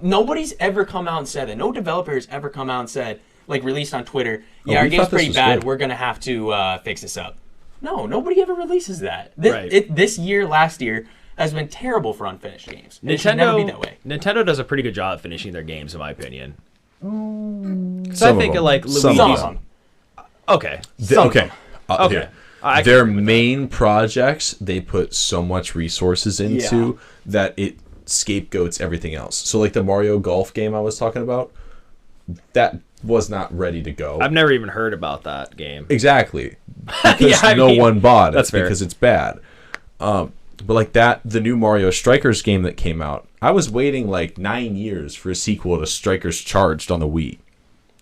Nobody's ever come out and said that. No developer has ever come out and said, like, released on Twitter, yeah, our we game's thought this pretty was bad. good. We're gonna have to fix this up. No, nobody ever releases that. This Right. year, last year, has been terrible for unfinished games. It should never be that way. Nintendo does a pretty good job at finishing their games, in my opinion. So I Some of think them. like Some Luigi. Some of of them. them. Okay. Okay. Okay. Here. I can Their agree with main projects, they put so much resources into that it scapegoats everything else. So, like the Mario Golf game I was talking about, that was not ready to go. I've never even heard about that game. Exactly. Because I no mean, one bought it that's fair. because it's bad. But like that, the new Mario Strikers game that came out, I was waiting like 9 years for a sequel to Strikers Charged on the Wii.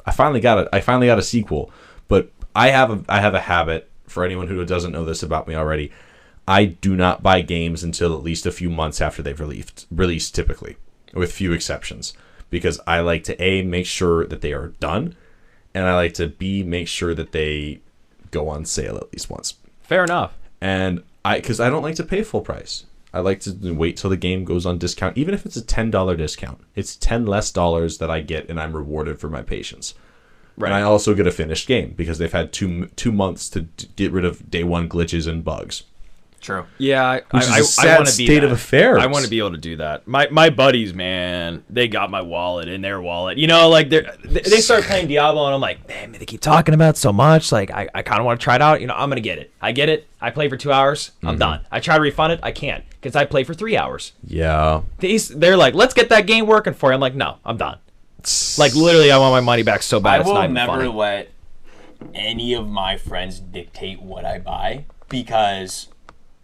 I finally got it. I finally got a sequel, but I have a habit. For anyone who doesn't know this about me already, I do not buy games until at least a few months after they've released typically, with few exceptions, because I like to A, make sure that they are done, and I like to B, make sure that they go on sale at least once. Fair enough. And because I don't like to pay full price. I like to wait till the game goes on discount, even if it's a $10 discount. It's $10 less that I get, and I'm rewarded for my patience. Right. And I also get a finished game because they've had two months to get rid of day one glitches and bugs. True. Yeah, Which is a sad state of affairs. I want to be able to do that. My buddies, man, they got my wallet in their wallet. You know, like they start playing Diablo, and I'm like, man, they keep talking about it so much. Like, I kind of want to try it out. You know, I'm gonna get it. I get it. I play for 2 hours. I'm done. I try to refund it. I can't because I play for 3 hours. Yeah. They're like, let's get that game working for you. I'm like, no, I'm done. Like, literally, I want my money back so bad. I will never funny. Let any of my friends dictate what I buy because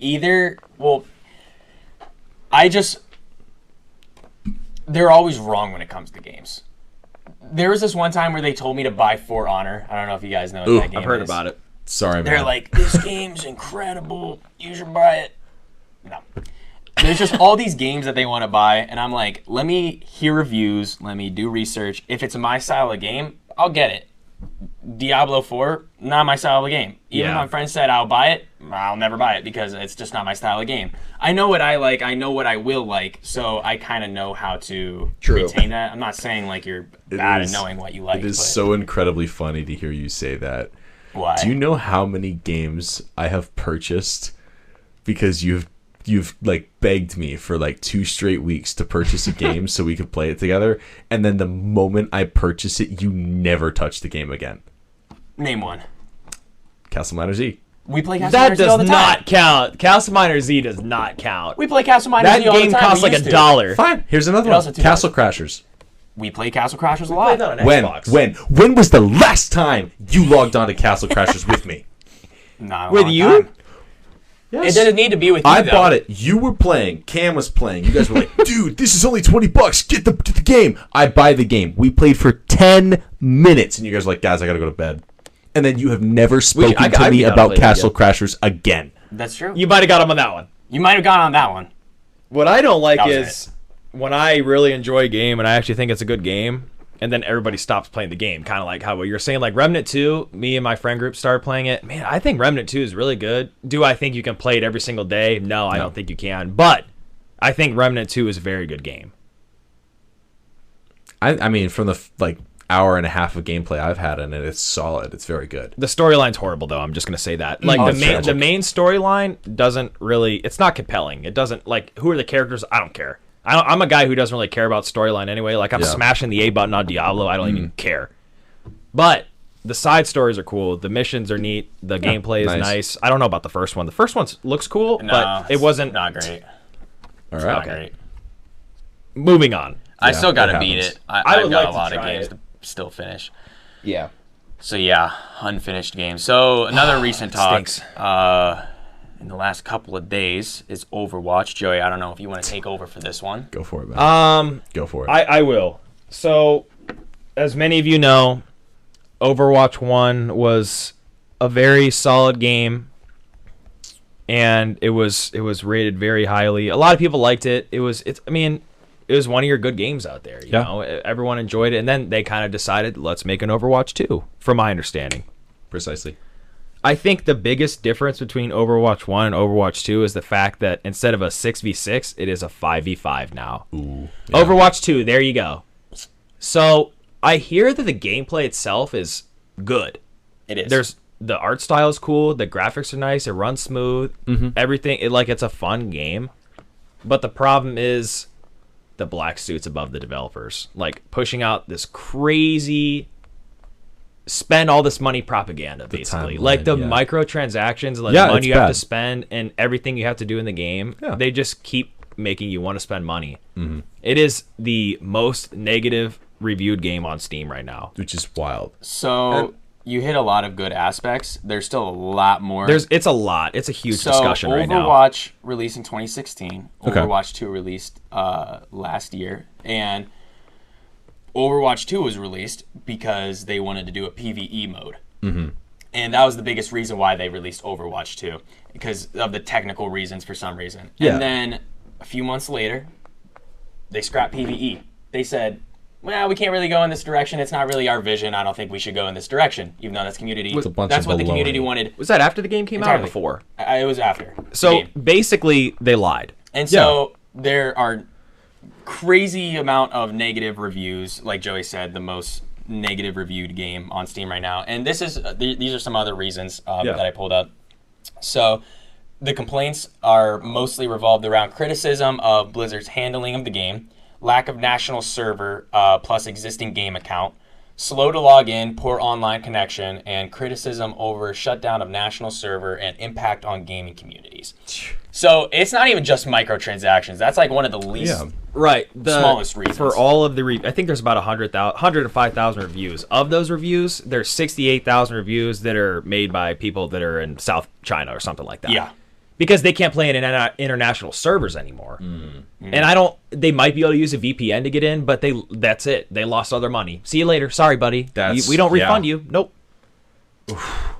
they're always wrong when it comes to games. There was this one time where they told me to buy For Honor. I don't know if you guys know what that game is. I've heard about it. Sorry, man. They're like, this game's incredible. You should buy it. No. There's just all these games that they want to buy, and I'm like, let me hear reviews, let me do research. If it's my style of game, I'll get it. Diablo 4, not my style of game. Even if my friend said I'll buy it, I'll never buy it because it's just not my style of game. I know what I like, I know what I will like, so I kind of know how to retain that. I'm not saying like you're bad at knowing what you like. It is so incredibly funny to hear you say that. Why? Do you know how many games I have purchased because you've like begged me for like 2 straight weeks to purchase a game so we could play it together, and then the moment I purchase it, you never touch the game again? Name one. Castle Miner Z. We play Castle Miner Z all the time. That does not count. Castle Miner Z does not count. We play Castle Miner Z all the time. That game costs like $1. Fine. Here's another one. Castle Crashers. We play Castle Crashers a lot. When was the last time you logged on to Castle Crashers with me? Not with you? Time. Yes. It doesn't need to be with you, I bought it. You were playing. Cam was playing. You guys were like, dude, this is only $20. Get the game. I buy the game. We played for 10 minutes. And you guys were like, guys, I got to go to bed. And then you have never spoken to me about Castle Crashers again. That's true. You might have got him on that one. You might have gone on that one. What I don't like is when I really enjoy a game and I actually think it's a good game, and then everybody stops playing the game. Kind of like how you're saying, like Remnant 2, me and my friend group started playing it. Man, I think Remnant 2 is really good. Do I think you can play it every single day? No, I don't think you can. But I think Remnant 2 is a very good game. I mean, from the hour and a half of gameplay I've had in it, it's solid. It's very good. The storyline's horrible, though. I'm just going to say that. Like, the main storyline doesn't really... It's not compelling. It doesn't... Like, who are the characters? I don't care. I'm a guy who doesn't really care about storyline anyway. Like, I'm smashing the A button on Diablo. I don't even care. But the side stories are cool. The missions are neat. The gameplay is nice. I don't know about the first one. The first one looks cool, but it wasn't... Not great. All right. Not great. Moving on. I still got to beat it. I've got a lot of games to still finish. Yeah. So, yeah, unfinished games. So, another recent talk in the last couple of days is Overwatch. Joey, I don't know if you want to take over for this one. Go for it, man. Go for it. I will. So, as many of you know, Overwatch 1 was a very solid game, and it was rated very highly. A lot of people liked it. It was one of your good games out there. You know, everyone enjoyed it, and then they kind of decided, let's make an Overwatch 2, from my understanding. Precisely. I think the biggest difference between Overwatch 1 and Overwatch 2 is the fact that instead of a 6v6, it is a 5v5 now. Ooh, Overwatch 2, there you go. So, I hear that the gameplay itself is good. It is. The art style is cool, the graphics are nice, it runs smooth, everything, it's a fun game. But the problem is the black suits above the developers. Like, pushing out this crazy... spend all this money propaganda, basically. Like the microtransactions, like the money you have to spend and everything you have to do in the game, they just keep making you want to spend money. It is the most negative reviewed game on Steam right now. Which is wild. So you hit a lot of good aspects. There's still a lot more. It's a lot. It's a huge discussion right now. Overwatch released in 2016. Overwatch 2 released last year. And Overwatch 2 was released because they wanted to do a PvE mode. And that was the biggest reason why they released Overwatch 2, because of the technical reasons for some reason. And then a few months later, they scrapped PvE. They said, well, we can't really go in this direction. It's not really our vision. I don't think we should go in this direction, even though that's community. That's what the community wanted. Was that after the game came out or before? It was after. So basically, they lied. And so there are crazy amount of negative reviews. Like Joey said, the most negative reviewed game on Steam right now. And this is these are some other reasons that I pulled up. So the complaints are mostly revolved around criticism of Blizzard's handling of the game, lack of national server plus existing game account, slow to log in, poor online connection, and criticism over shutdown of national server and impact on gaming communities. So it's not even just microtransactions. That's like one of the least smallest reasons. For all of the I think there's about 105,000 reviews. Of those reviews, there's 68,000 reviews that are made by people that are in South China or something like that. Yeah. Because they can't play in international servers anymore. And they might be able to use a VPN to get in, but that's it. They lost all their money. See you later. Sorry, buddy. We don't refund you. Nope.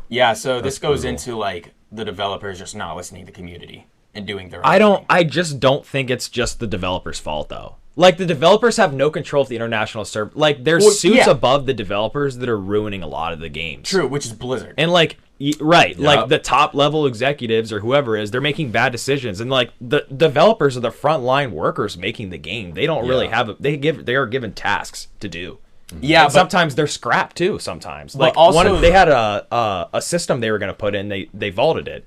Yeah, so this goes into like the developers just not listening to the community and doing their own thing. I just don't think it's just the developers' fault though. Like the developers have no control of the international server. Like there's suits above the developers that are ruining a lot of the games. True, which is Blizzard. And like like the top level executives or whoever is, they're making bad decisions, and like the developers are the frontline workers making the game. They don't really have they are given tasks to do. Yeah, and sometimes they're scrapped too. Sometimes like also, they had a system they were going to put in. They vaulted it.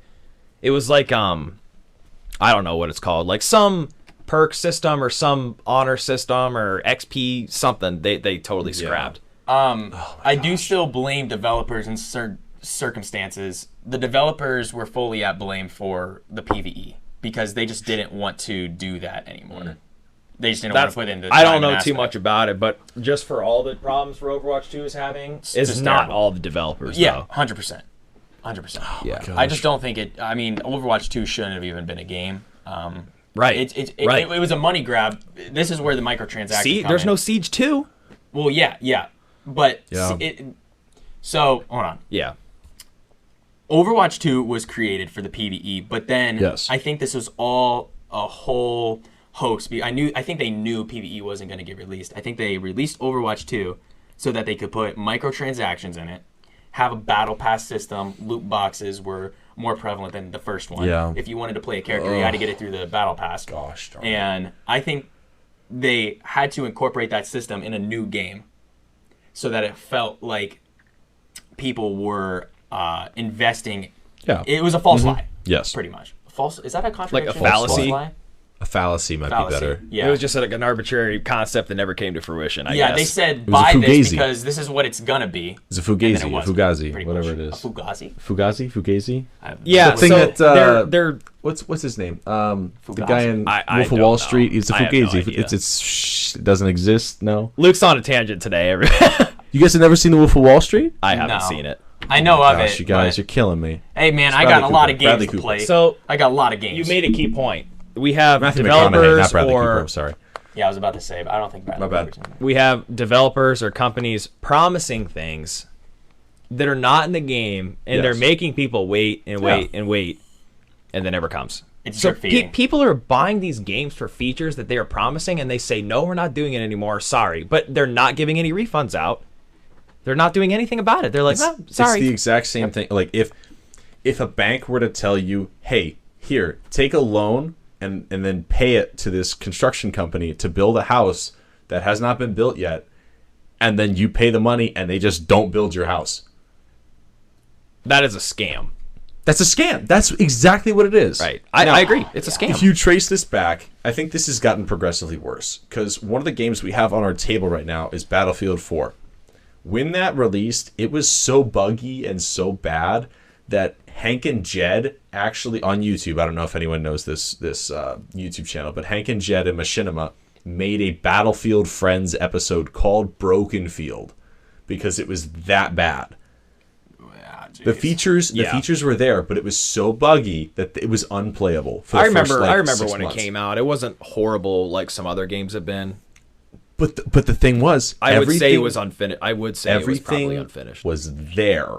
It was like I don't know what it's called, like some perk system or some honor system or XP something. They totally scrapped. I do still blame developers in certain circumstances. The developers were fully at blame for the PvE because they just didn't want to do that anymore. They just didn't want to put in the I don't know too much about it, but just for all the problems for Overwatch 2 is having, is not terrible. All the developers. Yeah, 100%. 100%. Yeah. I just don't think it. I mean, Overwatch 2 shouldn't have even been a game. Right. It was a money grab. This is where the microtransactions. See, there's no Siege 2. Well, yeah, but so hold on. Yeah. Overwatch 2 was created for the PvE, but then I think this was all a whole hoax. I think they knew PvE wasn't going to get released. I think they released Overwatch 2 so that they could put microtransactions in it, have a battle pass system. Loot boxes were more prevalent than the first one. Yeah. If you wanted to play a character, you had to get it through the battle pass. Gosh darn. And I think they had to incorporate that system in a new game so that it felt like people were investing. Yeah. It was a false lie. Yes. Pretty much. False. Is that a contradiction? Like a fallacy? False lie? A fallacy might be better. Yeah. It was just like an arbitrary concept that never came to fruition, I Yeah, guess. they said was a buy this fugazi. because this is what it's gonna be. It's a fugazi, And then a it wasn't, fugazi, pretty whatever much. it is. A fugazi? Fugazi? Yeah, The thing so that, they're What's his name? The Fugazi. guy in I Wolf of don't Wall know. Street. It's a I have no fugazi. idea. It doesn't exist. No. Luke's on a tangent today. You guys have never seen the Wolf of Wall Street? I haven't No. seen it. I know of Gosh, it. you guys, but- you're killing me. Hey man, It's I got Bradley a lot of Cooper. Bradley games to Cooper. play. So I got a lot of games. you made a key point. We have Matthew McConaughey, developers not Bradley Cooper. or I'm sorry. Yeah, I was about to say, but I don't think Bradley My bad. Cooper's in it. we have developers or companies promising things that are not in the game, and they're Yes. making people wait and wait and wait, and then never comes. It's So drip feeding. people are buying these games for features that they are promising, and they say, no, we're not doing it anymore. Sorry. But they're not giving any refunds out. They're not doing anything about it. They're like, no, sorry. It's the exact same thing. Like if a bank were to tell you, hey, here, take a loan and then pay it to this construction company to build a house that has not been built yet, and then you pay the money and they just don't build your house. That is a scam. That's a scam. That's exactly what it is. Right. Now, I agree. It's a scam. If you trace this back, I think this has gotten progressively worse, because one of the games we have on our table right now is Battlefield 4. When that released, it was so buggy and so bad that Hank and Jed actually on YouTube, I don't know if anyone knows this YouTube channel, but Hank and Jed and Machinima made a Battlefield Friends episode called Broken Field because it was that bad. The features were there, but it was so buggy that it was unplayable. For the I remember first, 6 when months. it came out. It wasn't horrible like some other games have been. But the thing was, I would say it was unfinished. I would say it was probably everything unfinished. was there.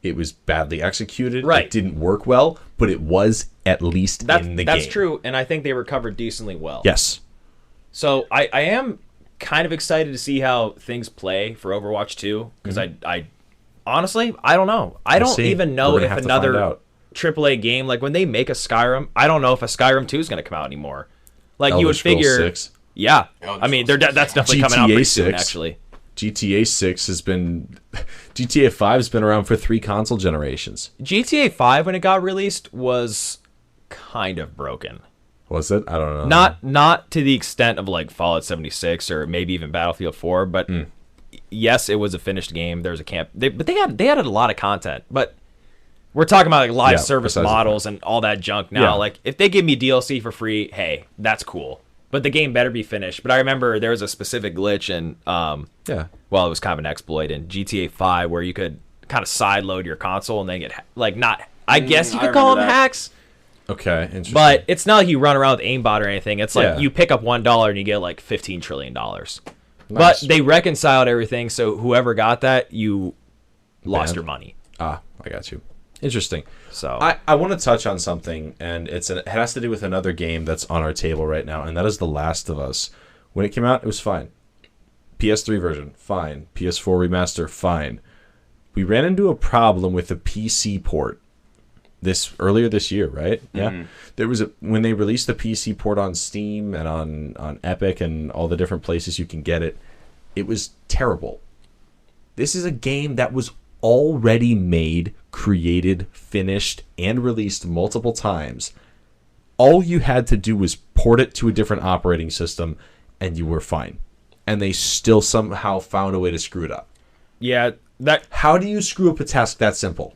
It was badly executed. Right. It didn't work well, but it was at least in the game. That's true, and I think they recovered decently well. Yes. So I am kind of excited to see how things play for Overwatch 2 because I honestly, I don't know. I don't even know if another AAA game, like when they make a Skyrim, I don't know if a Skyrim 2 is going to come out anymore. Like you would figure, 6. Yeah. I mean, that's definitely coming out pretty soon, actually. GTA 6 has been... GTA 5 has been around for 3 console generations. GTA 5, when it got released, was kind of broken. Was it? I don't know. Not to the extent of like Fallout 76 or maybe even Battlefield 4, but yes, it was a finished game. There was a camp... but they added a lot of content, but... We're talking about like live service models and all that junk now. Yeah. Like, if they give me DLC for free, hey, that's cool. But the game better be finished. But I remember there was a specific glitch in, it was kind of an exploit in GTA 5 where you could kind of sideload your console and then get, like, not, I guess you could call them hacks. Okay, interesting. But it's not like you run around with aimbot or anything. It's like you pick up $1 and you get like $15 trillion. Nice. But they reconciled everything, so whoever got that, you lost your money. I got you. Interesting. So I want to touch on something, and it has to do with another game that's on our table right now, and that is The Last of Us. When it came out, it was fine. PS3 version, fine. PS4 remaster, fine. We ran into a problem with the PC port earlier this year, right? Yeah. There was when they released the PC port on Steam and on Epic and all the different places you can get it, it was terrible. This is a game that was already made, created, finished, and released multiple times. All you had to do was port it to a different operating system, and you were fine. And they still somehow found a way to screw it up. Yeah, how do you screw up a task that simple?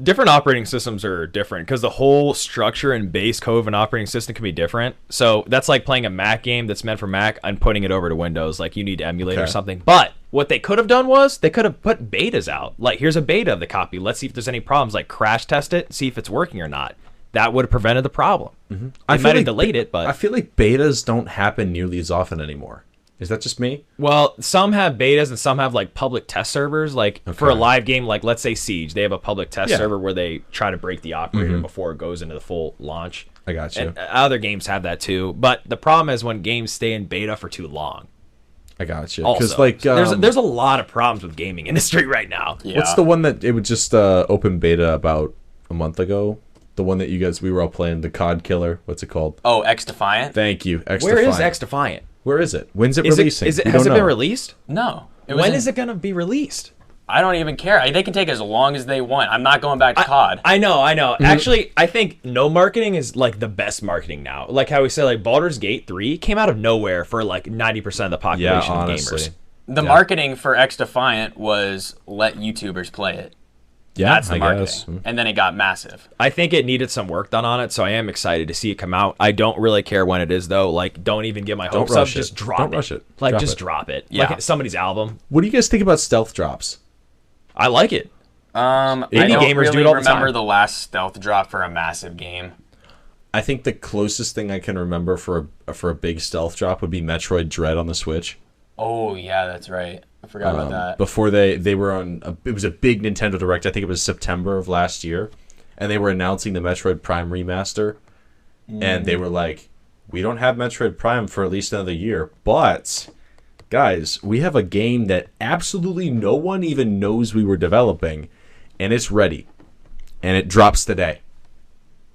Different operating systems are different because the whole structure and base code of an operating system can be different. So that's like playing a Mac game that's meant for Mac and putting it over to Windows. Like you need to emulate or something. But what they could have done was they could have put betas out. Like, here's a beta of the copy. Let's see if there's any problems. Like, crash test it, see if it's working or not. That would have prevented the problem. I might have delayed it, but I feel like betas don't happen nearly as often anymore. Is that just me? Well, some have betas and some have like public test servers. Like for a live game, like let's say Siege, they have a public test server where they try to break the operator before it goes into the full launch. I got you. And other games have that too. But the problem is when games stay in beta for too long. I got you. Because like there's a lot of problems with gaming industry right now. Yeah. What's the one that it was just open beta about a month ago? The one that we were all playing, the COD killer. What's it called? Oh, X Defiant. Thank you. X Where Defiant. is X Defiant? Where is it? When's it releasing? Has it been released? No. When is it going to be released? I don't even care. They can take as long as they want. I'm not going back to COD. I know. Actually, I think no marketing is like the best marketing now. Like how we say, like Baldur's Gate 3 came out of nowhere for like 90% of the population of gamers. The marketing for X Defiant was let YouTubers play it. Yeah, that's the marketing. And then it got massive. I think it needed some work done on it, so I am excited to see it come out. I don't really care when it is, though. Like, don't even get my hopes up. Just drop it. Don't rush it. Like, just drop it. Yeah. Like somebody's album. What do you guys think about stealth drops? I like it. I don't gamers do it all the time. remember the last stealth drop for a massive game. I think the closest thing I can remember for a big stealth drop would be Metroid Dread on the Switch. Oh, yeah, that's right. I forgot about that. Before they were on... it was a big Nintendo Direct. I think it was September of last year. And they were announcing the Metroid Prime remaster. And they were like, we don't have Metroid Prime for at least another year. But, guys, we have a game that absolutely no one even knows we were developing. And it's ready. And it drops today.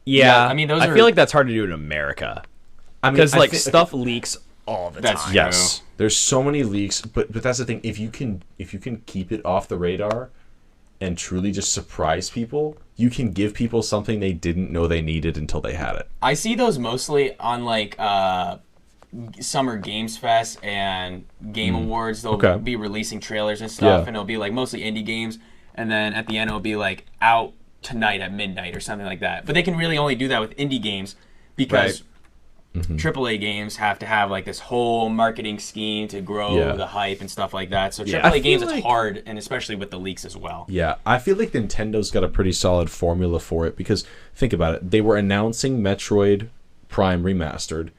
Yeah, I mean, I feel like that's hard to do in America. Because, stuff leaks all the time. Yes. There's so many leaks, but that's the thing. If you can keep it off the radar and truly just surprise people, you can give people something they didn't know they needed until they had it. I see those mostly on like Summer Games Fest and Game Awards. They'll be releasing trailers and stuff, and it'll be like mostly indie games, and then at the end it'll be like out tonight at midnight or something like that. But they can really only do that with indie games because AAA games have to have like this whole marketing scheme to grow the hype and stuff like that. So AAA games, it's hard, and especially with the leaks as well. Yeah, I feel like Nintendo's got a pretty solid formula for it because think about it. They were announcing Metroid Prime Remastered,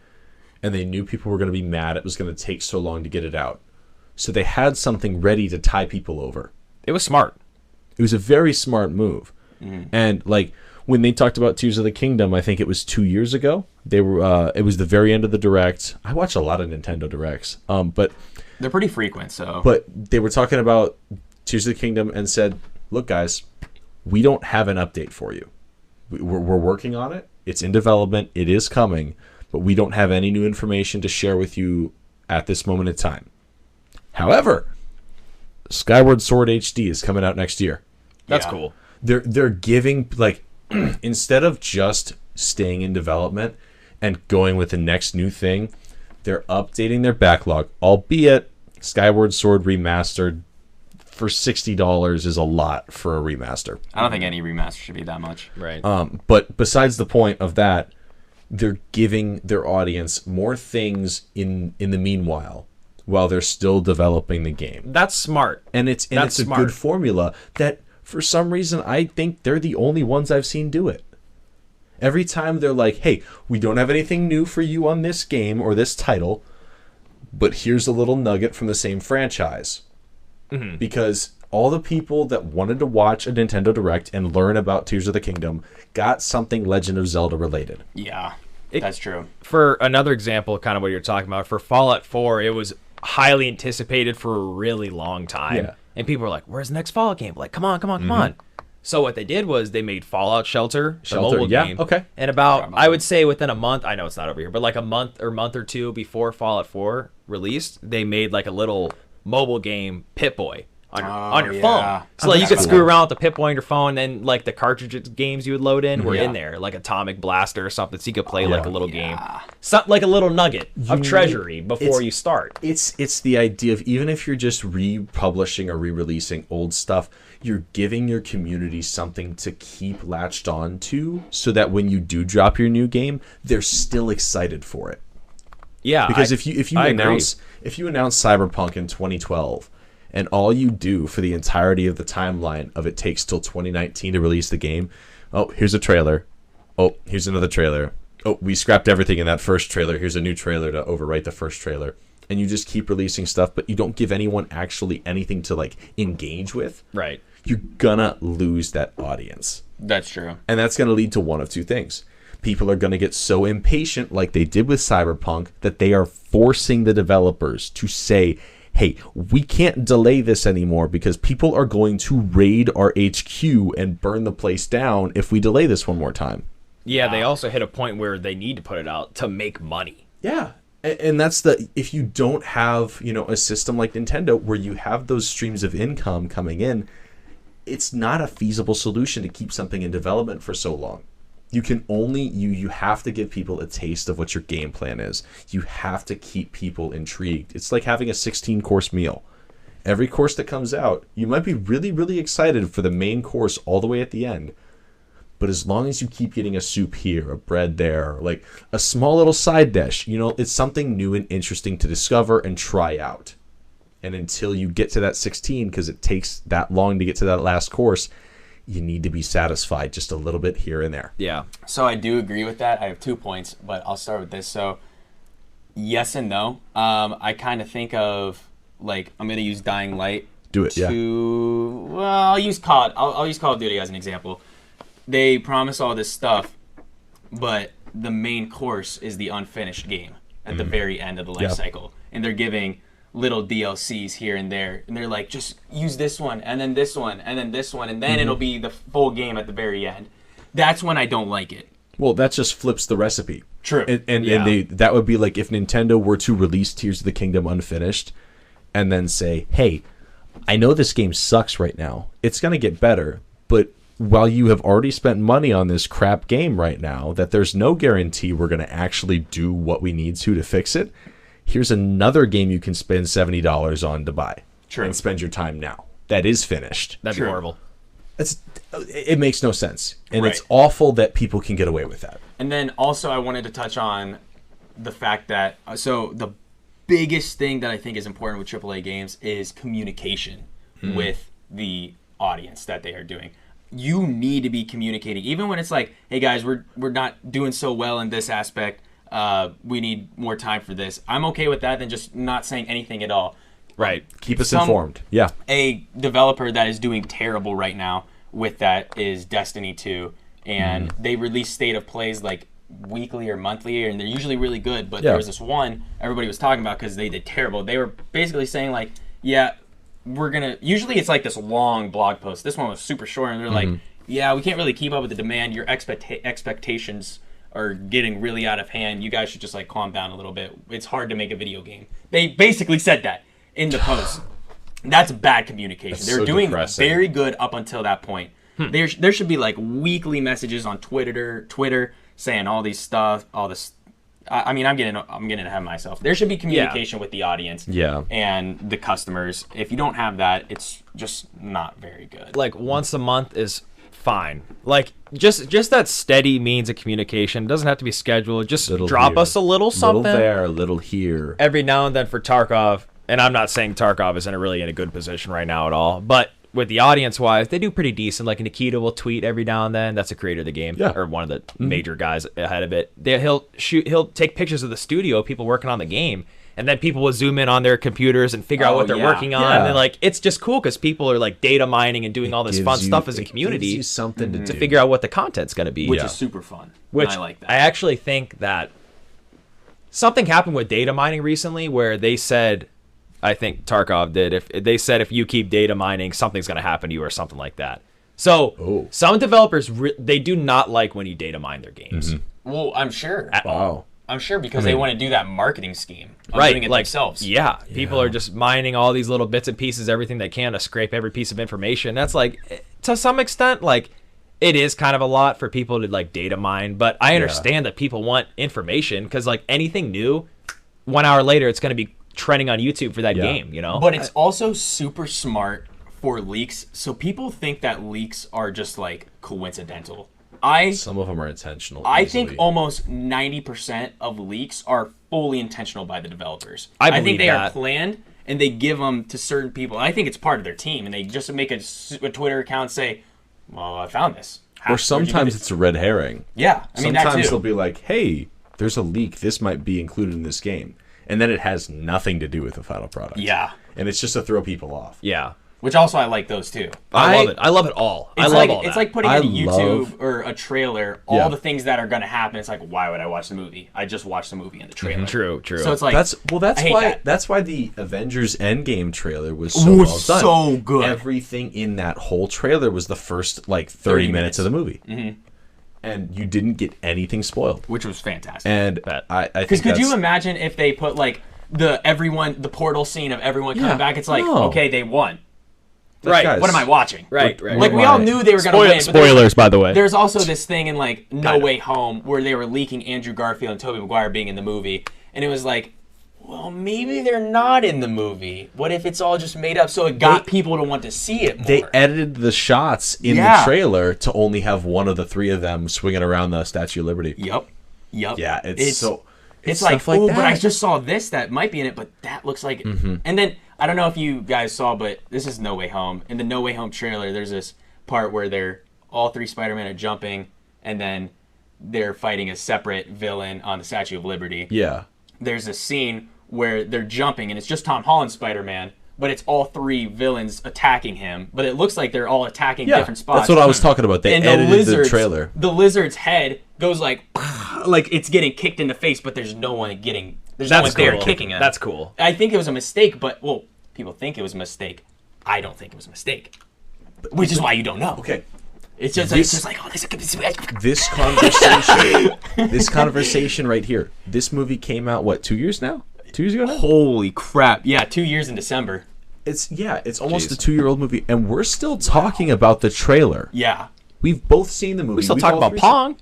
and they knew people were going to be mad it was going to take so long to get it out. So they had something ready to tie people over. It was smart. It was a very smart move. And like when they talked about Tears of the Kingdom, I think it was 2 years ago. They were it was the very end of the Direct. I watch a lot of Nintendo Directs, but they're pretty frequent. So, but they were talking about Tears of the Kingdom and said, "Look, guys, we don't have an update for you. We're working on it. It's in development. It is coming, but we don't have any new information to share with you at this moment in time." However, Skyward Sword HD is coming out next year. That's cool. They're giving, like, instead of just staying in development and going with the next new thing, they're updating their backlog, albeit Skyward Sword Remastered for $60 is a lot for a remaster. I don't think any remaster should be that much. Right. But besides the point of that, they're giving their audience more things in the meanwhile while they're still developing the game. That's smart. And it's a smart. good formula that for some reason I think they're the only ones I've seen do it. Every time they're like, "Hey, we don't have anything new for you on this game or this title, but here's a little nugget from the same franchise." Mm-hmm. Because all the people that wanted to watch a Nintendo Direct and learn about Tears of the Kingdom got something Legend of Zelda related. Yeah, that's true. For another example, kind of what you're talking about, for Fallout 4, it was highly anticipated for a really long time. Yeah. And people were like, "Where's the next Fallout game?" Like, come on. So what they did was they made Fallout Shelter, the mobile game. Okay. And about, I would say within a month, I know it's not over here, but like a month or two before Fallout 4 released, they made like a little mobile game, Pip-Boy, on your phone. So like you could screw around with the Pip-Boy on your phone, and like the cartridge games you would load in were in there, like Atomic Blaster or something, so you could play like a little game. Something like a little nugget of treasury before you start. It's the idea of, even if you're just republishing or re-releasing old stuff, you're giving your community something to keep latched on to, so that when you do drop your new game, they're still excited for it. Yeah, because if you announce Cyberpunk in 2012, and all you do for the entirety of the timeline of it takes till 2019 to release the game, oh, here's a trailer, oh, here's another trailer, oh, we scrapped everything in that first trailer, here's a new trailer to overwrite the first trailer, and you just keep releasing stuff, but you don't give anyone actually anything to like engage with, right? You're gonna lose that audience. That's true. And that's gonna lead to one of two things. People are going to get so impatient, like they did with Cyberpunk, that they are forcing the developers to say, "Hey, we can't delay this anymore because people are going to raid our HQ and burn the place down if we delay this one more time." Yeah, they also hit a point where they need to put it out to make money. Yeah. And that's if you don't have, a system like Nintendo where you have those streams of income coming in, it's not a feasible solution to keep something in development for so long. You can only, you have to give people a taste of what your game plan is. You have to keep people intrigued. It's like having a 16-course meal. Every course that comes out, you might be really, really excited for the main course all the way at the end. But as long as you keep getting a soup here, a bread there, like a small little side dish, it's something new and interesting to discover and try out. And until you get to that 16, because it takes that long to get to that last course, you need to be satisfied just a little bit here and there. Yeah. So I do agree with that. I have 2 points, but I'll start with this. So yes and no. I kind of think of, like, I'm going to use Dying Light. Do it, yeah. Well, I'll use Call of Duty as an example. They promise all this stuff, but the main course is the unfinished game at the very end of the life cycle. And they're giving little DLCs here and there, and they're like, just use this one, and then this one, and then this one, and then it'll be the full game at the very end. That's when I don't like it. Well, that just flips the recipe. True. And that would be like if Nintendo were to release Tears of the Kingdom unfinished, and then say, "Hey, I know this game sucks right now. It's going to get better, but while you have already spent money on this crap game right now, that there's no guarantee we're going to actually do what we need to fix it. Here's another game you can spend $70 on to buy." True. And spend your time now. That is finished. That'd be horrible. It makes no sense. And it's awful that people can get away with that. And then also I wanted to touch on the fact that, so the biggest thing that I think is important with AAA games is communication with the audience that they are doing. You need to be communicating. Even when it's like, "Hey guys, we're not doing so well in this aspect. We need more time for this." I'm okay with that than just not saying anything at all. Right. Keep us informed. Yeah. A developer that is doing terrible right now with that is Destiny 2. and they release state of plays like weekly or monthly, and they're usually really good. But there was this one everybody was talking about because they did terrible. They were basically saying like, yeah, we're gonna. Usually it's like this long blog post. This one was super short, and they're like, yeah, we can't really keep up with the demand. Your expectations are getting really out of hand. You guys should just like calm down a little bit. It's hard to make a video game. They basically said that in the post. That's bad communication. They're doing very good up until that point. There should be like weekly messages on Twitter saying all these stuff, all this. I mean, I'm getting ahead of myself. There should be communication with the audience, and the customers. If you don't have that, it's just not very good. Like once a month is fine. Like just that steady means of communication. It doesn't have to be scheduled. Just drop us a little something. Little there, a little here. Every now and then for Tarkov. And I'm not saying Tarkov isn't really in a good position right now at all, but with the audience-wise, they do pretty decent. Like Nikita will tweet every now and then. That's the creator of the game, or one of the major guys ahead of it. He'll take pictures of the studio, people working on the game, and then people will zoom in on their computers and figure out what they're working on. And like, it's just cool because people are like data mining and doing all this fun stuff as a community. Gives you something to figure out what the content's going to be, which is super fun. Which I like that. I actually think that something happened with data mining recently where they said. I think Tarkov did. If they said if you keep data mining, something's going to happen to you or something like that. So some developers they do not like when you data mine their games. Well, I'm sure. Wow. I'm sure because they want to do that marketing scheme of right, doing it like, themselves. Yeah, people are just mining all these little bits and pieces, everything they can to scrape every piece of information. That's like, to some extent, like it is kind of a lot for people to like data mine. But I understand that people want information because like anything new, 1 hour later, it's going to be trending on YouTube for that game, you know? But it's also super smart for leaks. So people think that leaks are just like coincidental. Some of them are intentional. I think almost 90% of leaks are fully intentional by the developers. I think they are planned and they give them to certain people. I think it's part of their team and they just make a Twitter account say, well, I found this. Or sometimes it's a red herring. Yeah, I mean, sometimes they'll be like, hey, there's a leak. This might be included in this game. And then it has nothing to do with the final product. Yeah. And it's just to throw people off. Yeah. Which also I like those too. I love it. I love it all. I love all that. It's like putting in YouTube or a trailer, all the things that are going to happen. It's like, why would I watch the movie? I just watched the movie in the trailer. True. So it's like that's why the Avengers Endgame trailer was so well done. So good. Everything in that whole trailer was the first like 30 minutes of the movie. Mm-hmm. And you didn't get anything spoiled, which was fantastic. And I because could you imagine if they put like the portal scene of everyone coming back? It's like okay, they won. Right. Guys. What am I watching? Right. Like we all knew they were going to win. Spoilers, by the way. There's also this thing in like No Way Home where they were leaking Andrew Garfield and Tobey Maguire being in the movie, and it was like, well, maybe they're not in the movie. What if it's all just made up? So it got people to want to see it more. They edited the shots in the trailer to only have one of the three of them swinging around the Statue of Liberty. Yep. Yeah, it's like, oh, but I just saw this that might be in it, but that looks like it. And then, I don't know if you guys saw, but this is No Way Home. In the No Way Home trailer, there's this part where all three Spider-Man are jumping, and then they're fighting a separate villain on the Statue of Liberty. Yeah. There's a scene where they're jumping, and it's just Tom Holland Spider-Man, but it's all three villains attacking him. But it looks like they're all attacking different spots. That's what I was talking about. They edited the trailer. The lizard's head goes like it's getting kicked in the face, but there's no one kicking it. That's cool. I think it was a mistake, but people think it was a mistake. I don't think it was a mistake, which is why you don't know. Okay. It's just like, oh, this conversation, this conversation right here. This movie came out 2 years now? 2 years ago now? Holy crap! Yeah, 2 years in December. It's almost a 2-year-old movie, and we're still talking about the trailer. Yeah, we've both seen the movie. We still talk about Pong.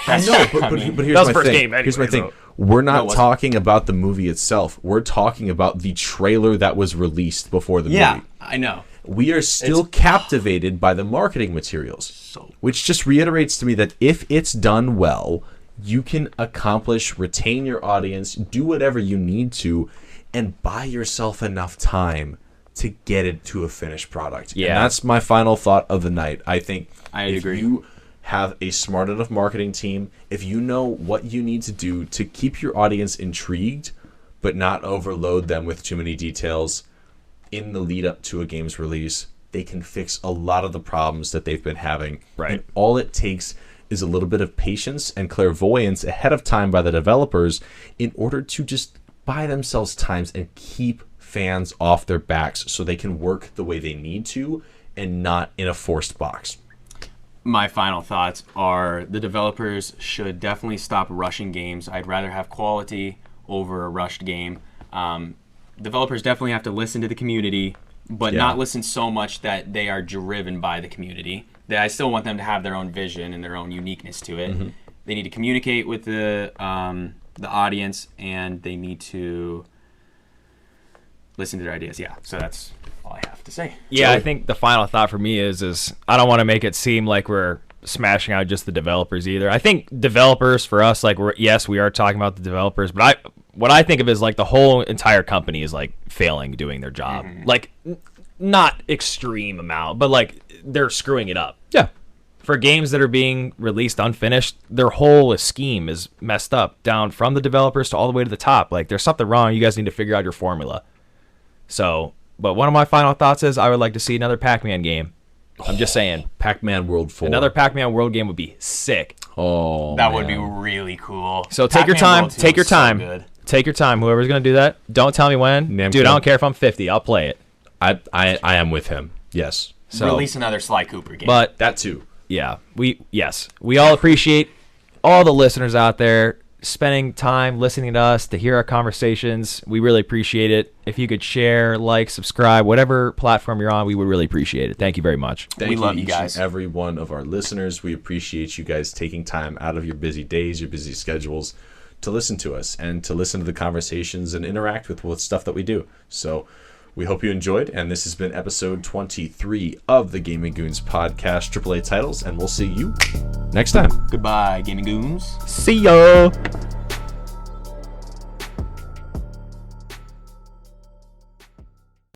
I know, but here's my thing. Anyway, here's my thing. We're not talking about the movie itself. We're talking about the trailer that was released before the movie. Yeah, I know. We are still captivated by the marketing materials, which just reiterates to me that if it's done well, you can retain your audience, do whatever you need to, and buy yourself enough time to get it to a finished product. Yeah. And that's my final thought of the night. I think if you have a smart enough marketing team, if you know what you need to do to keep your audience intrigued, but not overload them with too many details in the lead up to a game's release, they can fix a lot of the problems that they've been having. Right. And all it takes is a little bit of patience and clairvoyance ahead of time by the developers in order to just buy themselves times and keep fans off their backs so they can work the way they need to and not in a forced box. My final thoughts are the developers should definitely stop rushing games. I'd rather have quality over a rushed game. Developers definitely have to listen to the community, but not listen so much that they are driven by the community. I still want them to have their own vision and their own uniqueness to it. They need to communicate with the audience, and they need to listen to their ideas. Yeah, so that's all I have to say. Yeah, Joey? I think the final thought for me is I don't want to make it seem like we're smashing out just the developers either. I think developers for us, like we are talking about the developers, but what I think of is like the whole entire company is like failing doing their job. Like not extreme amount, but like they're screwing it up. Yeah. For games that are being released unfinished, their whole scheme is messed up, down from the developers to all the way to the top. Like there's something wrong. You guys need to figure out your formula. So, but one of my final thoughts is I would like to see another Pac-Man game. I'm just saying. Pac-Man World 4. Another Pac-Man World game would be sick. Oh, That would be really cool. So take your time. World 2 Take your was so time. good. Take your time. Whoever's going to do that, don't tell me when. Namco. Dude, I don't care if I'm 50. I'll play it. I am with him. Yes. So, Release another Sly Cooper game. but That too. yeah, we all appreciate all the listeners out there spending time listening to us, to hear our conversations. We really appreciate it. If you could share, like, subscribe, whatever platform you're on, we would really appreciate it. Thank you very much. Thank love you each guys. and every one of our listeners. We appreciate you guys taking time out of your busy days, your busy schedules, to listen to us and to listen to the conversations and interact with stuff that we do. So we hope you enjoyed, and this has been episode 23 of the Gaming Goons podcast, AAA titles, and we'll see you next time. Goodbye, Gaming Goons. See ya!